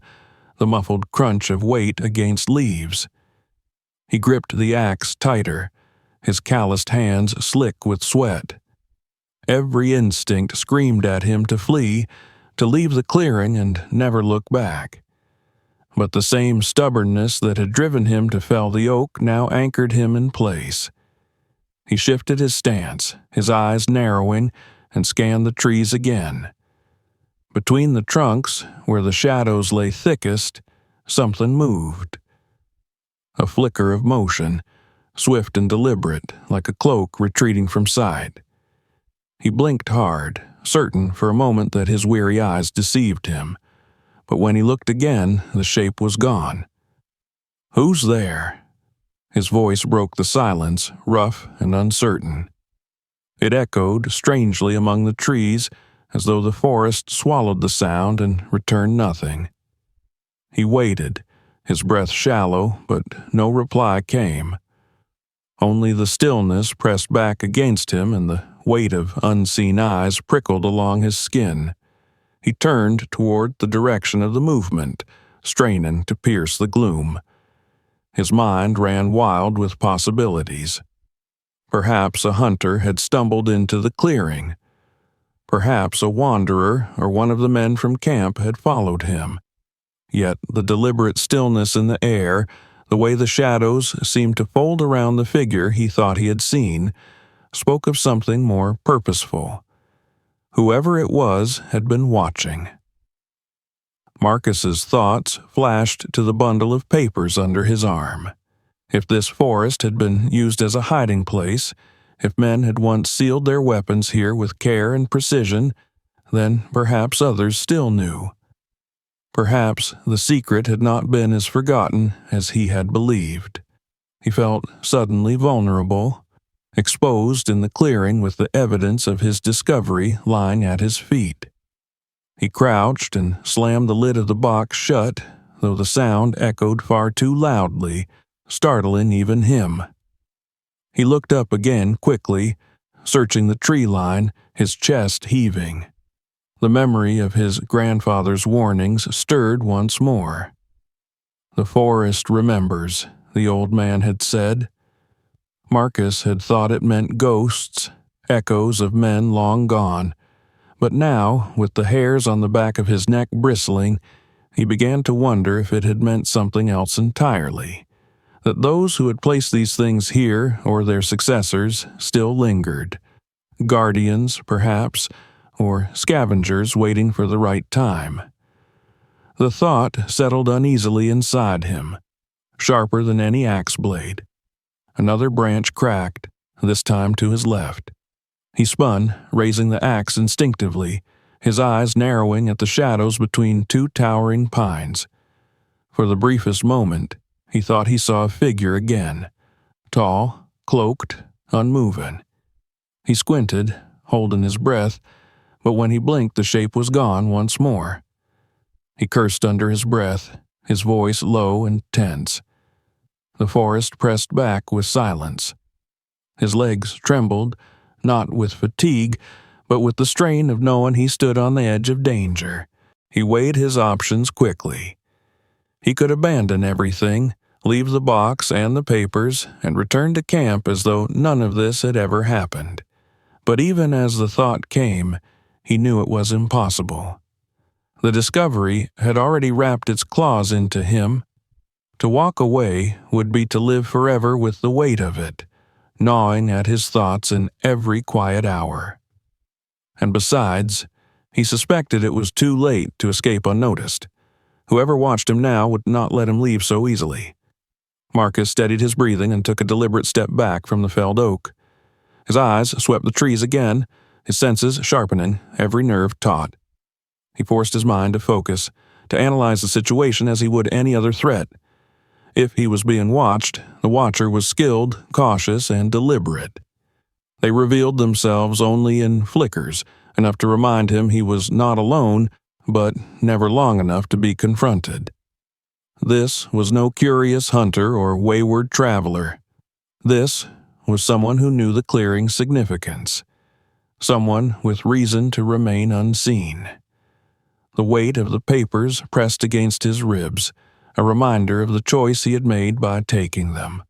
the muffled crunch of weight against leaves. He gripped the axe tighter, his calloused hands slick with sweat. Every instinct screamed at him to flee, to leave the clearing and never look back. But the same stubbornness that had driven him to fell the oak now anchored him in place. He shifted his stance, his eyes narrowing, and scanned the trees again. Between the trunks, where the shadows lay thickest, something moved. A flicker of motion, swift and deliberate, like a cloak retreating from sight. He blinked hard, certain for a moment that his weary eyes deceived him. But when he looked again, the shape was gone. "Who's there?" His voice broke the silence, rough and uncertain. It echoed strangely among the trees, as though the forest swallowed the sound and returned nothing. He waited, his breath shallow, but no reply came. Only the stillness pressed back against him, and the weight of unseen eyes prickled along his skin. He turned toward the direction of the movement, straining to pierce the gloom. His mind ran wild with possibilities. Perhaps a hunter had stumbled into the clearing. Perhaps a wanderer or one of the men from camp had followed him. Yet the deliberate stillness in the air, the way the shadows seemed to fold around the figure he thought he had seen, spoke of something more purposeful. Whoever it was had been watching. Marcus's thoughts flashed to the bundle of papers under his arm. If this forest had been used as a hiding place, if men had once sealed their weapons here with care and precision, then perhaps others still knew. Perhaps the secret had not been as forgotten as he had believed. He felt suddenly vulnerable, exposed in the clearing with the evidence of his discovery lying at his feet. He crouched and slammed the lid of the box shut, though the sound echoed far too loudly, startling even him. He looked up again quickly, searching the tree line, his chest heaving. The memory of his grandfather's warnings stirred once more. "The forest remembers," the old man had said. Marcus had thought it meant ghosts, echoes of men long gone, but now, with the hairs on the back of his neck bristling, he began to wonder if it had meant something else entirely, that those who had placed these things here, or their successors, still lingered. Guardians, perhaps, or scavengers waiting for the right time. The thought settled uneasily inside him, sharper than any axe blade. Another branch cracked, this time to his left. He spun, raising the axe instinctively, his eyes narrowing at the shadows between two towering pines. For the briefest moment, he thought he saw a figure again, tall, cloaked, unmoving. He squinted, holding his breath, but when he blinked the shape was gone once more. He cursed under his breath, his voice low and tense. The forest pressed back with silence. His legs trembled, not with fatigue, but with the strain of knowing he stood on the edge of danger. He weighed his options quickly. He could abandon everything, leave the box and the papers, and return to camp as though none of this had ever happened. But even as the thought came, he knew it was impossible. The discovery had already wrapped its claws into him. To walk away would be to live forever with the weight of it, gnawing at his thoughts in every quiet hour. And besides, he suspected it was too late to escape unnoticed. Whoever watched him now would not let him leave so easily. Marcus steadied his breathing and took a deliberate step back from the felled oak. His eyes swept the trees again, his senses sharpening, every nerve taut. He forced his mind to focus, to analyze the situation as he would any other threat. If he was being watched, the watcher was skilled, cautious, and deliberate. They revealed themselves only in flickers, enough to remind him he was not alone, but never long enough to be confronted. This was no curious hunter or wayward traveler. This was someone who knew the clearing's significance. Someone with reason to remain unseen. the weight of the papers pressed against his ribs, a reminder of the choice he had made by taking them.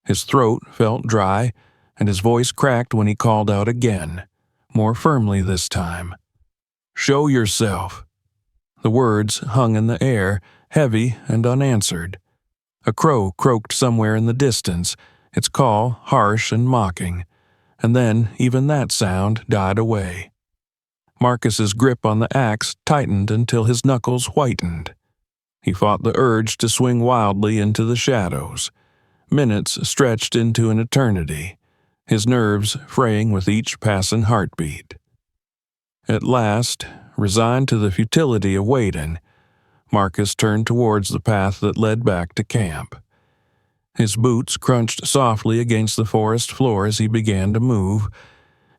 His throat felt dry, and his voice cracked when he called out again, more firmly this time. "Show yourself." The words hung in the air, heavy and unanswered. A crow croaked somewhere in the distance, its call harsh and mocking, and then even that sound died away. Marcus's grip on the axe tightened until his knuckles whitened. He fought the urge to swing wildly into the shadows. Minutes stretched into an eternity, his nerves fraying with each passing heartbeat. At last, resigned to the futility of waiting, Marcus turned towards the path that led back to camp. His boots crunched softly against the forest floor as he began to move,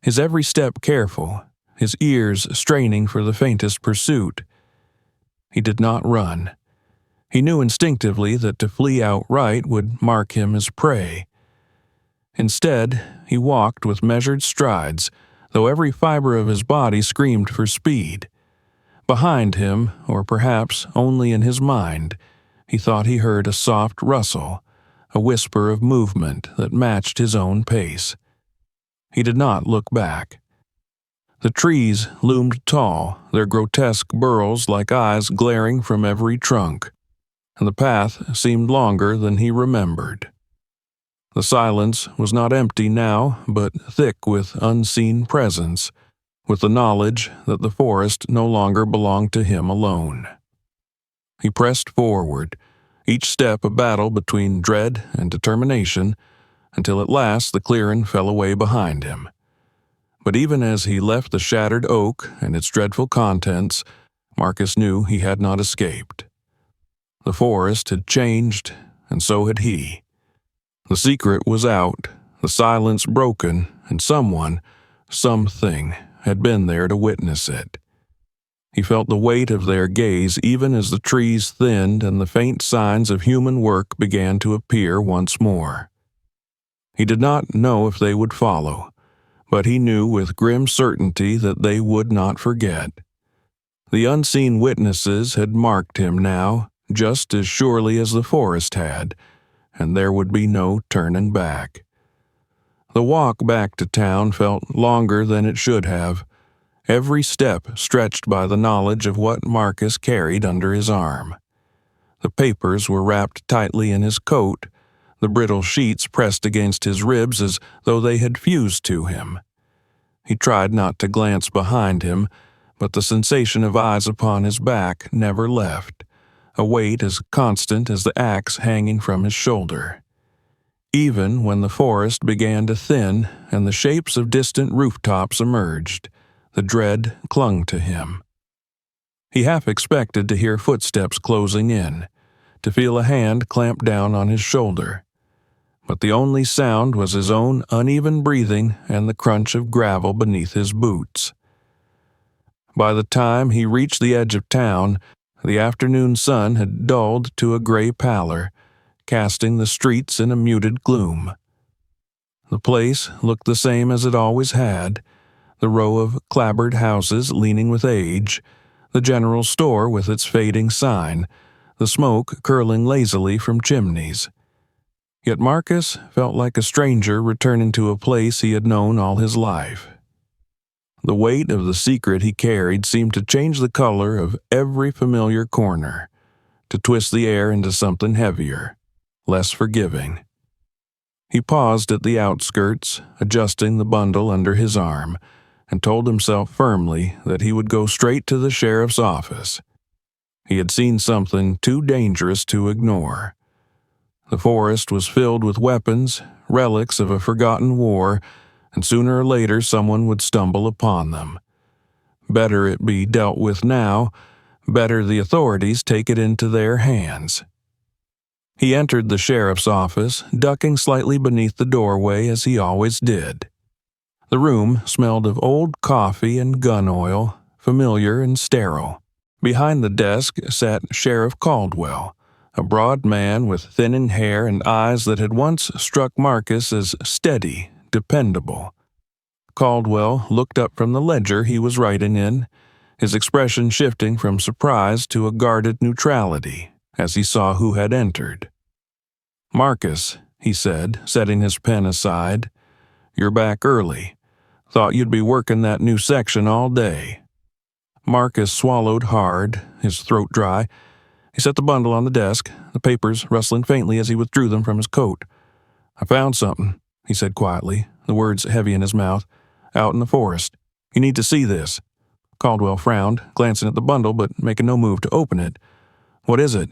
his every step careful, his ears straining for the faintest pursuit. He did not run. He knew instinctively that to flee outright would mark him as prey. Instead, he walked with measured strides, though every fiber of his body screamed for speed. Behind him, or perhaps only in his mind, he thought he heard a soft rustle, a whisper of movement that matched his own pace. He did not look back. The trees loomed tall, their grotesque burls like eyes glaring from every trunk, and the path seemed longer than he remembered. The silence was not empty now, but thick with unseen presence, with the knowledge that the forest no longer belonged to him alone. He pressed forward, each step a battle between dread and determination, until at last the clearing fell away behind him. But even as he left the shattered oak and its dreadful contents, Marcus knew he had not escaped. The forest had changed, and so had he. The secret was out, the silence broken, and someone, something, had been there to witness it. He felt the weight of their gaze even as the trees thinned and the faint signs of human work began to appear once more. He did not know if they would follow, but he knew with grim certainty that they would not forget. The unseen witnesses had marked him now, just as surely as the forest had, and there would be no turning back. The walk back to town felt longer than it should have, every step stretched by the knowledge of what Marcus carried under his arm. The papers were wrapped tightly in his coat, the brittle sheets pressed against his ribs as though they had fused to him. He tried not to glance behind him, but the sensation of eyes upon his back never left, a weight as constant as the axe hanging from his shoulder. Even when the forest began to thin and the shapes of distant rooftops emerged, the dread clung to him. He half expected to hear footsteps closing in, to feel a hand clamp down on his shoulder. But the only sound was his own uneven breathing and the crunch of gravel beneath his boots. By the time he reached the edge of town, the afternoon sun had dulled to a gray pallor, casting the streets in a muted gloom. The place looked the same as it always had, the row of clapboard houses leaning with age, the general store with its fading sign, the smoke curling lazily from chimneys. Yet Marcus felt like a stranger returning to a place he had known all his life. The weight of the secret he carried seemed to change the color of every familiar corner, to twist the air into something heavier, less forgiving. He paused at the outskirts, adjusting the bundle under his arm, and told himself firmly that he would go straight to the sheriff's office. He had seen something too dangerous to ignore. The forest was filled with weapons, relics of a forgotten war, and sooner or later someone would stumble upon them. Better it be dealt with now, better the authorities take it into their hands. He entered the sheriff's office, ducking slightly beneath the doorway as he always did. The room smelled of old coffee and gun oil, familiar and sterile. Behind the desk sat Sheriff Caldwell, a broad man with thinning hair and eyes that had once struck Marcus as steady, dependable. Caldwell looked up from the ledger he was writing in, his expression shifting from surprise to a guarded neutrality as he saw who had entered. "Marcus," he said, setting his pen aside, "you're back early. Thought you'd be working that new section all day." Marcus swallowed hard, his throat dry. He set the bundle on the desk, the papers rustling faintly as he withdrew them from his coat. "I found something," he said quietly, the words heavy in his mouth, "out in the forest. You need to see this." Caldwell frowned, glancing at the bundle but making no move to open it. "What is it?"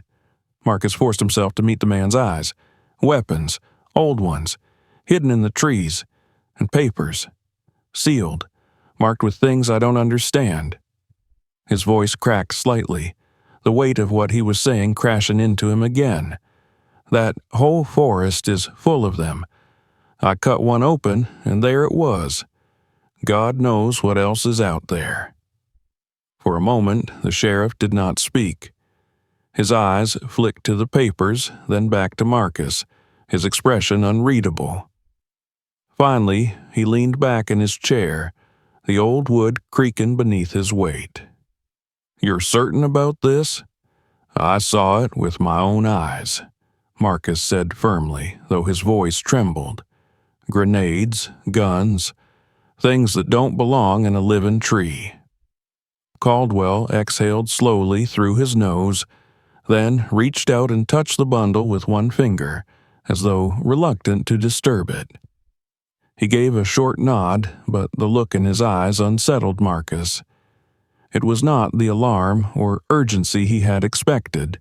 Marcus forced himself to meet the man's eyes. "Weapons, old ones, hidden in the trees, and papers. Sealed, marked with things I don't understand." His voice cracked slightly, the weight of what he was saying crashing into him again. "That whole forest is full of them. I cut one open, and there it was. God knows what else is out there." For a moment, the sheriff did not speak. His eyes flicked to the papers, then back to Marcus, his expression unreadable. Finally, he leaned back in his chair, the old wood creaking beneath his weight. "You're certain about this?" "I saw it with my own eyes," Marcus said firmly, though his voice trembled. "Grenades, guns, things that don't belong in a living tree." Caldwell exhaled slowly through his nose, then reached out and touched the bundle with one finger, as though reluctant to disturb it. He gave a short nod, but the look in his eyes unsettled Marcus. It was not the alarm or urgency he had expected,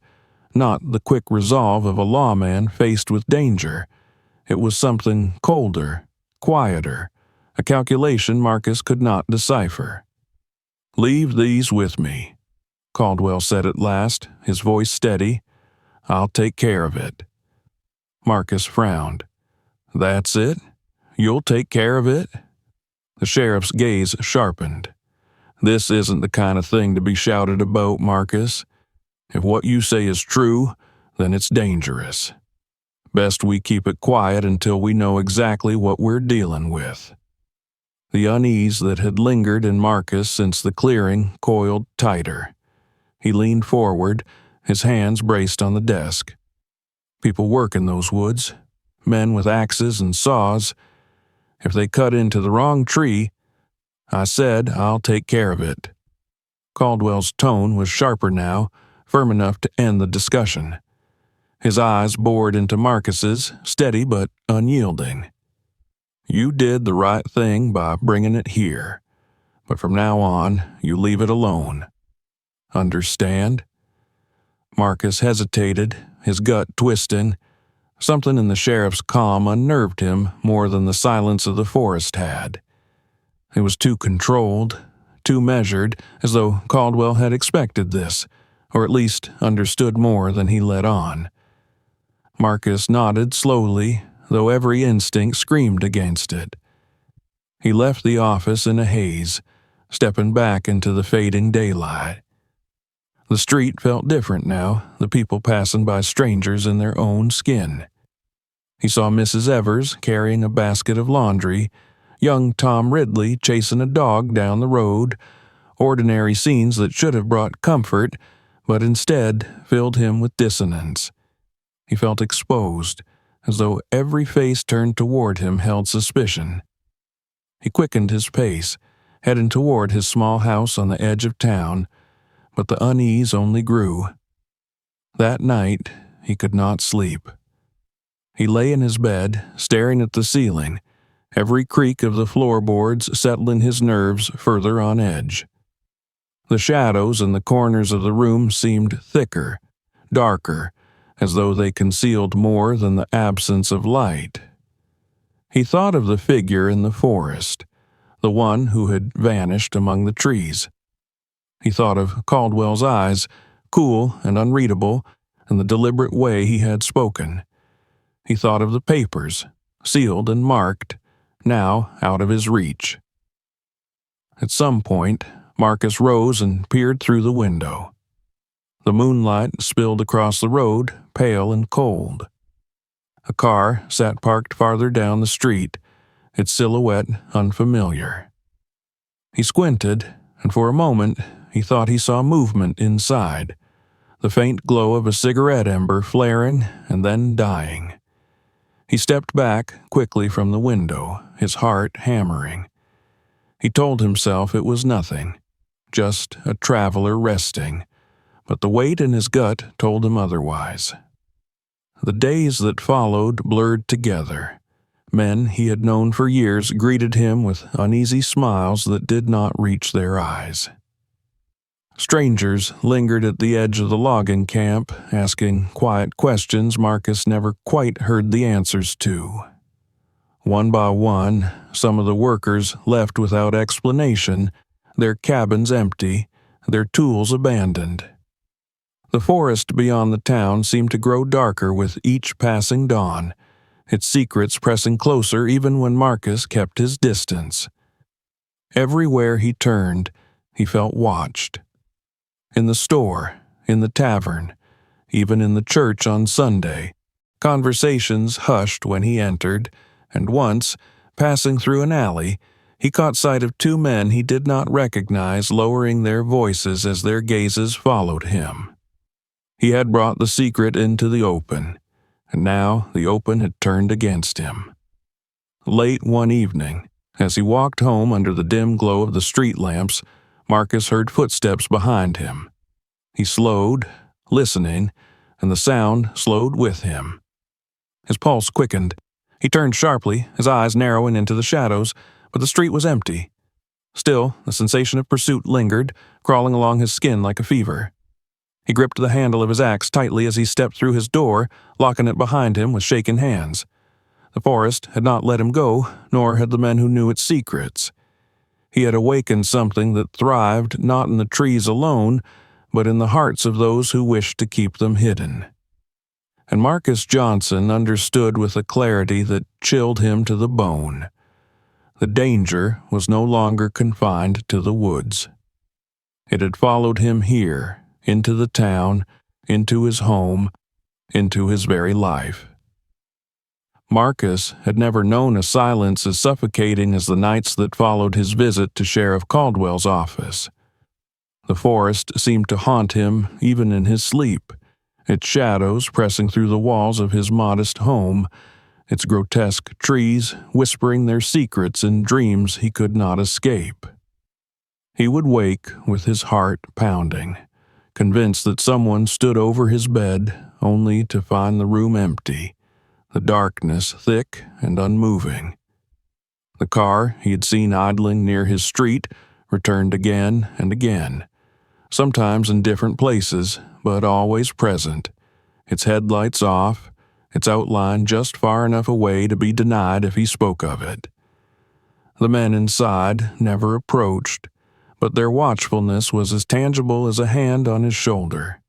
not the quick resolve of a lawman faced with danger. It was something colder, quieter, a calculation Marcus could not decipher. "Leave these with me," Caldwell said at last, his voice steady. "I'll take care of it." Marcus frowned. "That's it? You'll take care of it?" The sheriff's gaze sharpened. "This isn't the kind of thing to be shouted about, Marcus. If what you say is true, then it's dangerous. Best we keep it quiet until we know exactly what we're dealing with." The unease that had lingered in Marcus since the clearing coiled tighter. He leaned forward, his hands braced on the desk. People work in those woods, men with axes and saws. If they cut into the wrong tree, I said I'll take care of it. Caldwell's tone was sharper now, firm enough to end the discussion. His eyes bored into Marcus's, steady but unyielding. "You did the right thing by bringing it here, but from now on, you leave it alone. Understand?" Marcus hesitated, his gut twisting. Something in the sheriff's calm unnerved him more than the silence of the forest had. It was too controlled, too measured, as though Caldwell had expected this, or at least understood more than he let on. Marcus nodded slowly, though every instinct screamed against it. He left the office in a haze, stepping back into the fading daylight. The street felt different now, the people passing by strangers in their own skin. He saw Mrs. Evers carrying a basket of laundry, young Tom Ridley chasing a dog down the road, ordinary scenes that should have brought comfort, but instead filled him with dissonance. He felt exposed, as though every face turned toward him held suspicion. He quickened his pace, heading toward his small house on the edge of town, but the unease only grew. That night, he could not sleep. He lay in his bed, staring at the ceiling, every creak of the floorboards settling his nerves further on edge. The shadows in the corners of the room seemed thicker, darker, as though they concealed more than the absence of light. He thought of the figure in the forest, the one who had vanished among the trees. He thought of Caldwell's eyes, cool and unreadable, and the deliberate way he had spoken. He thought of the papers, sealed and marked, now out of his reach. At some point, Marcus rose and peered through the window. The moonlight spilled across the road, pale and cold. A car sat parked farther down the street, its silhouette unfamiliar. He squinted, and for a moment he thought he saw movement inside, the faint glow of a cigarette ember flaring and then dying. He stepped back quickly from the window, his heart hammering. He told himself it was nothing, just a traveler resting, but the weight in his gut told him otherwise. The days that followed blurred together. Men he had known for years greeted him with uneasy smiles that did not reach their eyes. Strangers lingered at the edge of the logging camp, asking quiet questions Marcus never quite heard the answers to. One by one, some of the workers left without explanation, their cabins empty, their tools abandoned. The forest beyond the town seemed to grow darker with each passing dawn, its secrets pressing closer even when Marcus kept his distance. Everywhere he turned, he felt watched. In the store, in the tavern, even in the church on Sunday, conversations hushed when he entered, and once, passing through an alley, he caught sight of two men he did not recognize lowering their voices as their gazes followed him. He had brought the secret into the open, and now the open had turned against him. Late one evening, as he walked home under the dim glow of the street lamps, Marcus heard footsteps behind him. He slowed, listening, and the sound slowed with him. His pulse quickened. He turned sharply, his eyes narrowing into the shadows, but the street was empty. Still, the sensation of pursuit lingered, crawling along his skin like a fever. He gripped the handle of his axe tightly as he stepped through his door, locking it behind him with shaking hands. The forest had not let him go, nor had the men who knew its secrets. He had awakened something that thrived not in the trees alone, but in the hearts of those who wished to keep them hidden. And Marcus Johnson understood with a clarity that chilled him to the bone. The danger was no longer confined to the woods. It had followed him here, into the town, into his home, into his very life. Marcus had never known a silence as suffocating as the nights that followed his visit to Sheriff Caldwell's office. The forest seemed to haunt him even in his sleep, its shadows pressing through the walls of his modest home, its grotesque trees whispering their secrets in dreams he could not escape. He would wake with his heart pounding, convinced that someone stood over his bed only to find the room empty, the darkness thick and unmoving. The car he had seen idling near his street returned again and again, sometimes in different places, but always present, its headlights off, its outline just far enough away to be denied if he spoke of it. The men inside never approached, but their watchfulness was as tangible as a hand on his shoulder.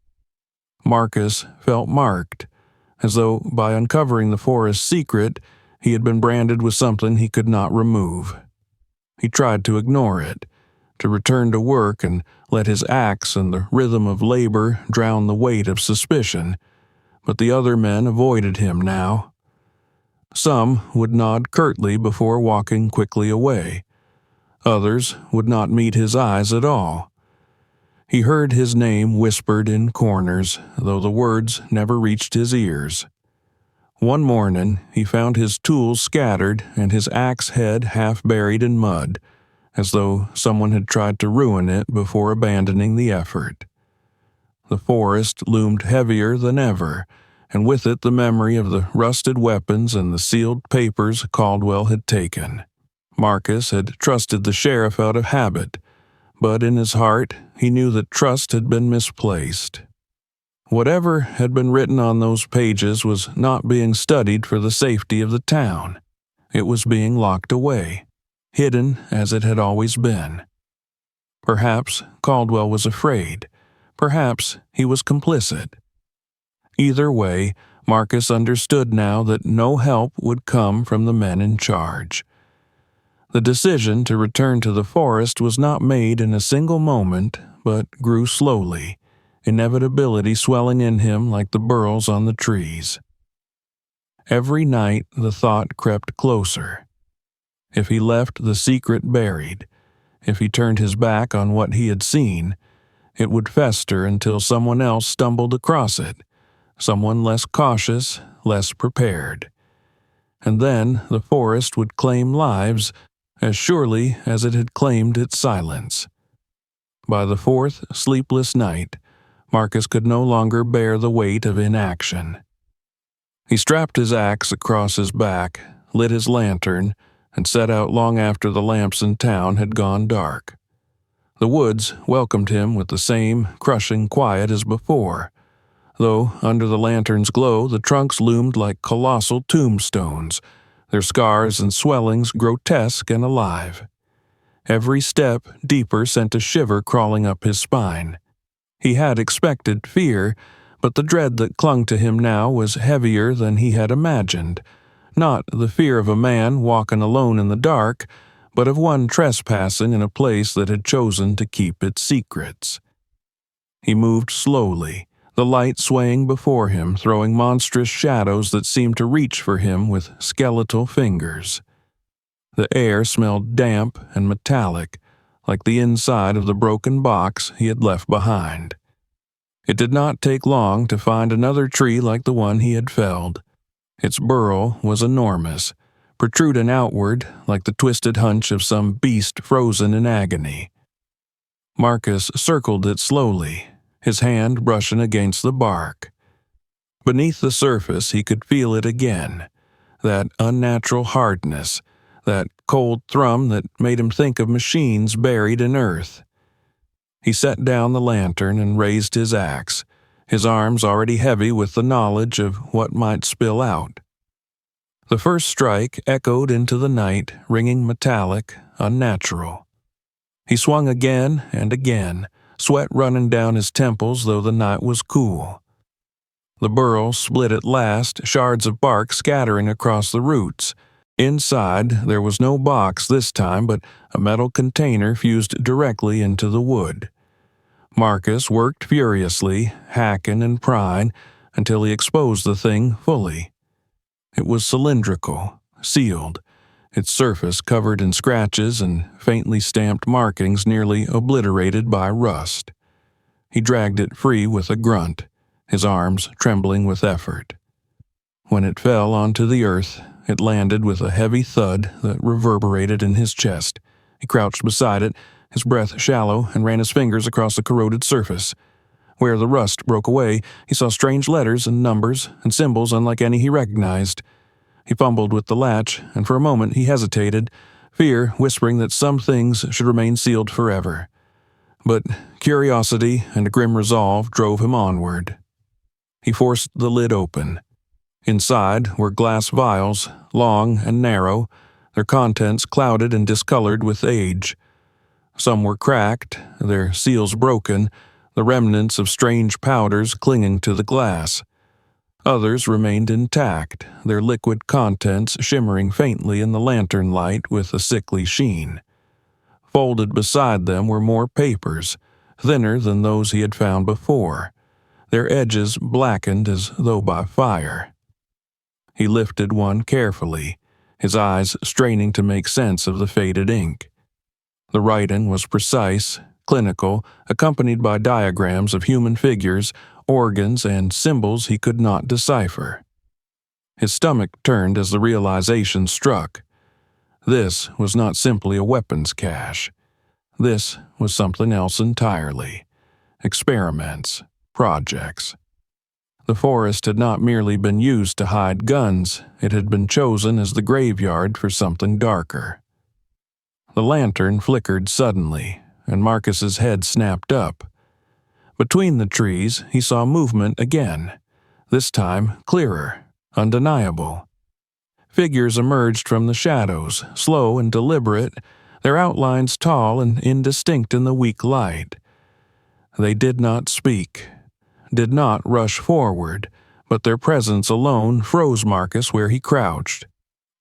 Marcus felt marked, as though by uncovering the forest's secret, he had been branded with something he could not remove. He tried to ignore it, to return to work and let his axe and the rhythm of labor drown the weight of suspicion, but the other men avoided him now. Some would nod curtly before walking quickly away. Others would not meet his eyes at all. He heard his name whispered in corners, though the words never reached his ears. One morning, he found his tools scattered and his axe head half buried in mud, as though someone had tried to ruin it before abandoning the effort. The forest loomed heavier than ever, and with it the memory of the rusted weapons and the sealed papers Caldwell had taken. Marcus had trusted the sheriff out of habit, but in his heart he knew that trust had been misplaced. Whatever had been written on those pages was not being studied for the safety of the town. It was being locked away, hidden as it had always been. Perhaps Caldwell was afraid. Perhaps he was complicit. Either way, Marcus understood now that no help would come from the men in charge. The decision to return to the forest was not made in a single moment, but grew slowly, inevitability swelling in him like the burls on the trees. Every night the thought crept closer. If he left the secret buried, if he turned his back on what he had seen, It would fester until someone else stumbled across it, someone less cautious, less prepared. And then the forest would claim lives as surely as it had claimed its silence. By the fourth sleepless night, Marcus could no longer bear the weight of inaction. He strapped his axe across his back, lit his lantern, and set out long after the lamps in town had gone dark. The woods welcomed him with the same crushing quiet as before, though under the lantern's glow the trunks loomed like colossal tombstones, their scars and swellings grotesque and alive. Every step deeper sent a shiver crawling up his spine. He had expected fear, but the dread that clung to him now was heavier than he had imagined, not the fear of a man walking alone in the dark, but of one trespassing in a place that had chosen to keep its secrets. He moved slowly, the light swaying before him, throwing monstrous shadows that seemed to reach for him with skeletal fingers. The air smelled damp and metallic, like the inside of the broken box he had left behind. It did not take long to find another tree like the one he had felled. Its burl was enormous, protruding outward like the twisted hunch of some beast frozen in agony. Marcus circled it slowly, his hand brushing against the bark. Beneath the surface he could feel it again, that unnatural hardness, that cold thrum that made him think of machines buried in earth. He set down the lantern and raised his axe, his arms already heavy with the knowledge of what might spill out. The first strike echoed into the night, ringing metallic, unnatural. He swung again and again, sweat running down his temples though the night was cool. The burl split at last, shards of bark scattering across the roots. Inside, there was no box this time, but a metal container fused directly into the wood. Marcus worked furiously, hacking and prying, until he exposed the thing fully. It was cylindrical, sealed, its surface covered in scratches and faintly stamped markings nearly obliterated by rust. He dragged it free with a grunt, his arms trembling with effort. When it fell onto the earth, it landed with a heavy thud that reverberated in his chest. He crouched beside it, his breath shallow, and ran his fingers across the corroded surface. Where the rust broke away, he saw strange letters and numbers and symbols unlike any he recognized. He fumbled with the latch, and for a moment he hesitated, fear whispering that some things should remain sealed forever. But curiosity and a grim resolve drove him onward. He forced the lid open. Inside were glass vials, long and narrow, their contents clouded and discolored with age. Some were cracked, their seals broken, the remnants of strange powders clinging to the glass. Others remained intact, their liquid contents shimmering faintly in the lantern light with a sickly sheen. Folded beside them were more papers, thinner than those he had found before, their edges blackened as though by fire. He lifted one carefully, his eyes straining to make sense of the faded ink. The writing was precise, clinical, accompanied by diagrams of human figures, organs, and symbols he could not decipher. His stomach turned as the realization struck. This was not simply a weapons cache. This was something else entirely. Experiments, projects. The forest had not merely been used to hide guns, it had been chosen as the graveyard for something darker. The lantern flickered suddenly, and Marcus's head snapped up. Between the trees, he saw movement again, this time clearer, undeniable. Figures emerged from the shadows, slow and deliberate, their outlines tall and indistinct in the weak light. They did not speak, did not rush forward, but their presence alone froze Marcus where he crouched.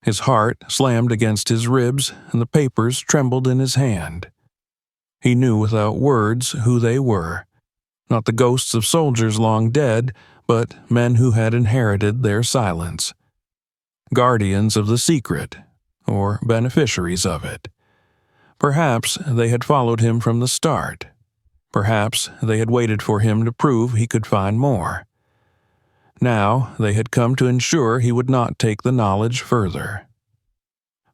His heart slammed against his ribs, and the papers trembled in his hand. He knew without words who they were. Not the ghosts of soldiers long dead, but men who had inherited their silence. Guardians of the secret, or beneficiaries of it. Perhaps they had followed him from the start. Perhaps they had waited for him to prove he could find more. Now they had come to ensure he would not take the knowledge further.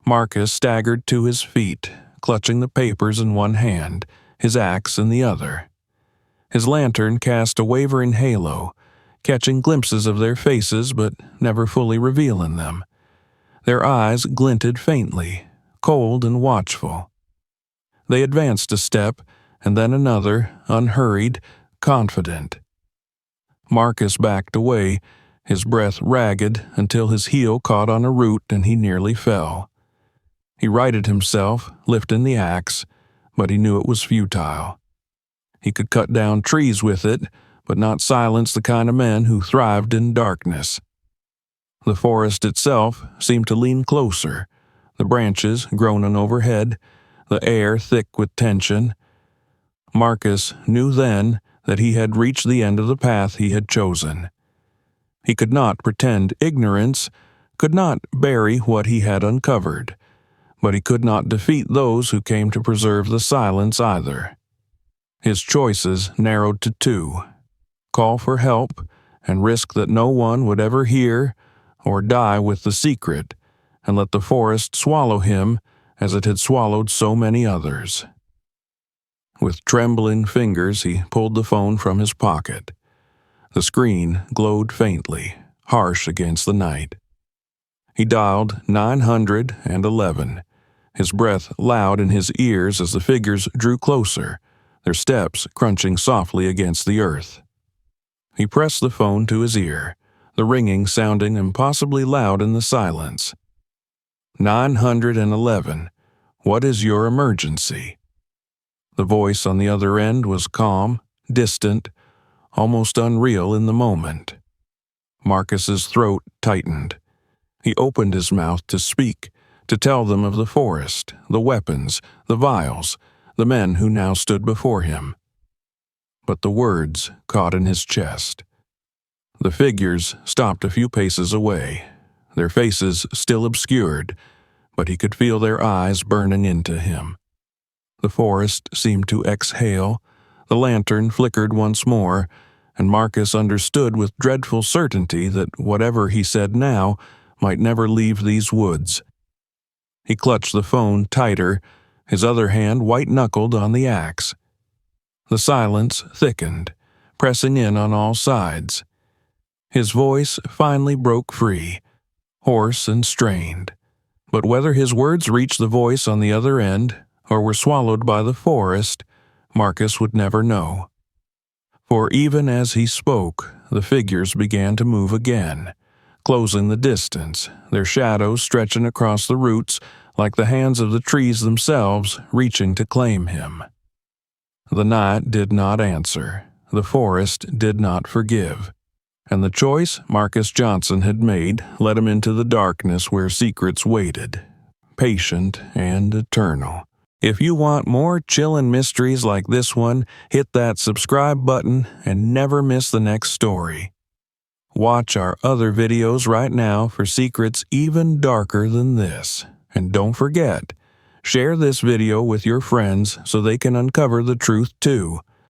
Marcus staggered to his feet, clutching the papers in one hand, his axe in the other. His lantern cast a wavering halo, catching glimpses of their faces but never fully revealing them. Their eyes glinted faintly, cold and watchful. They advanced a step, and then another, unhurried, confident. Marcus backed away, his breath ragged until his heel caught on a root and he nearly fell. He righted himself, lifting the axe, but he knew it was futile. He could cut down trees with it, but not silence the kind of men who thrived in darkness. The forest itself seemed to lean closer, the branches groaning overhead, the air thick with tension. Marcus knew then that he had reached the end of the path he had chosen. He could not pretend ignorance, could not bury what he had uncovered, but he could not defeat those who came to preserve the silence either. His choices narrowed to two: call for help and risk that no one would ever hear, or die with the secret and let the forest swallow him as it had swallowed so many others. With trembling fingers, he pulled the phone from his pocket. The screen glowed faintly, harsh against the night. He dialed 911, his breath loud in his ears as the figures drew closer, their steps crunching softly against the earth. He pressed the phone to his ear, the ringing sounding impossibly loud in the silence. 911, what is your emergency? The voice on the other end was calm, distant, almost unreal in the moment. Marcus's throat tightened. He opened his mouth to speak, to tell them of the forest, the weapons, the vials, the men who now stood before him. But the words caught in his chest. The figures stopped a few paces away, their faces still obscured, but he could feel their eyes burning into him. The forest seemed to exhale, the lantern flickered once more, and Marcus understood with dreadful certainty that whatever he said now might never leave these woods. He clutched the phone tighter, his other hand white-knuckled on the axe. The silence thickened, pressing in on all sides. His voice finally broke free, hoarse and strained. But whether his words reached the voice on the other end or were swallowed by the forest, Marcus would never know. For even as he spoke, the figures began to move again, closing the distance, their shadows stretching across the roots like the hands of the trees themselves reaching to claim him. The night did not answer, the forest did not forgive, and the choice Marcus Johnson had made led him into the darkness where secrets waited, patient and eternal. If you want more chillin' mysteries like this one, hit that subscribe button and never miss the next story. Watch our other videos right now for secrets even darker than this. And don't forget, share this video with your friends so they can uncover the truth too.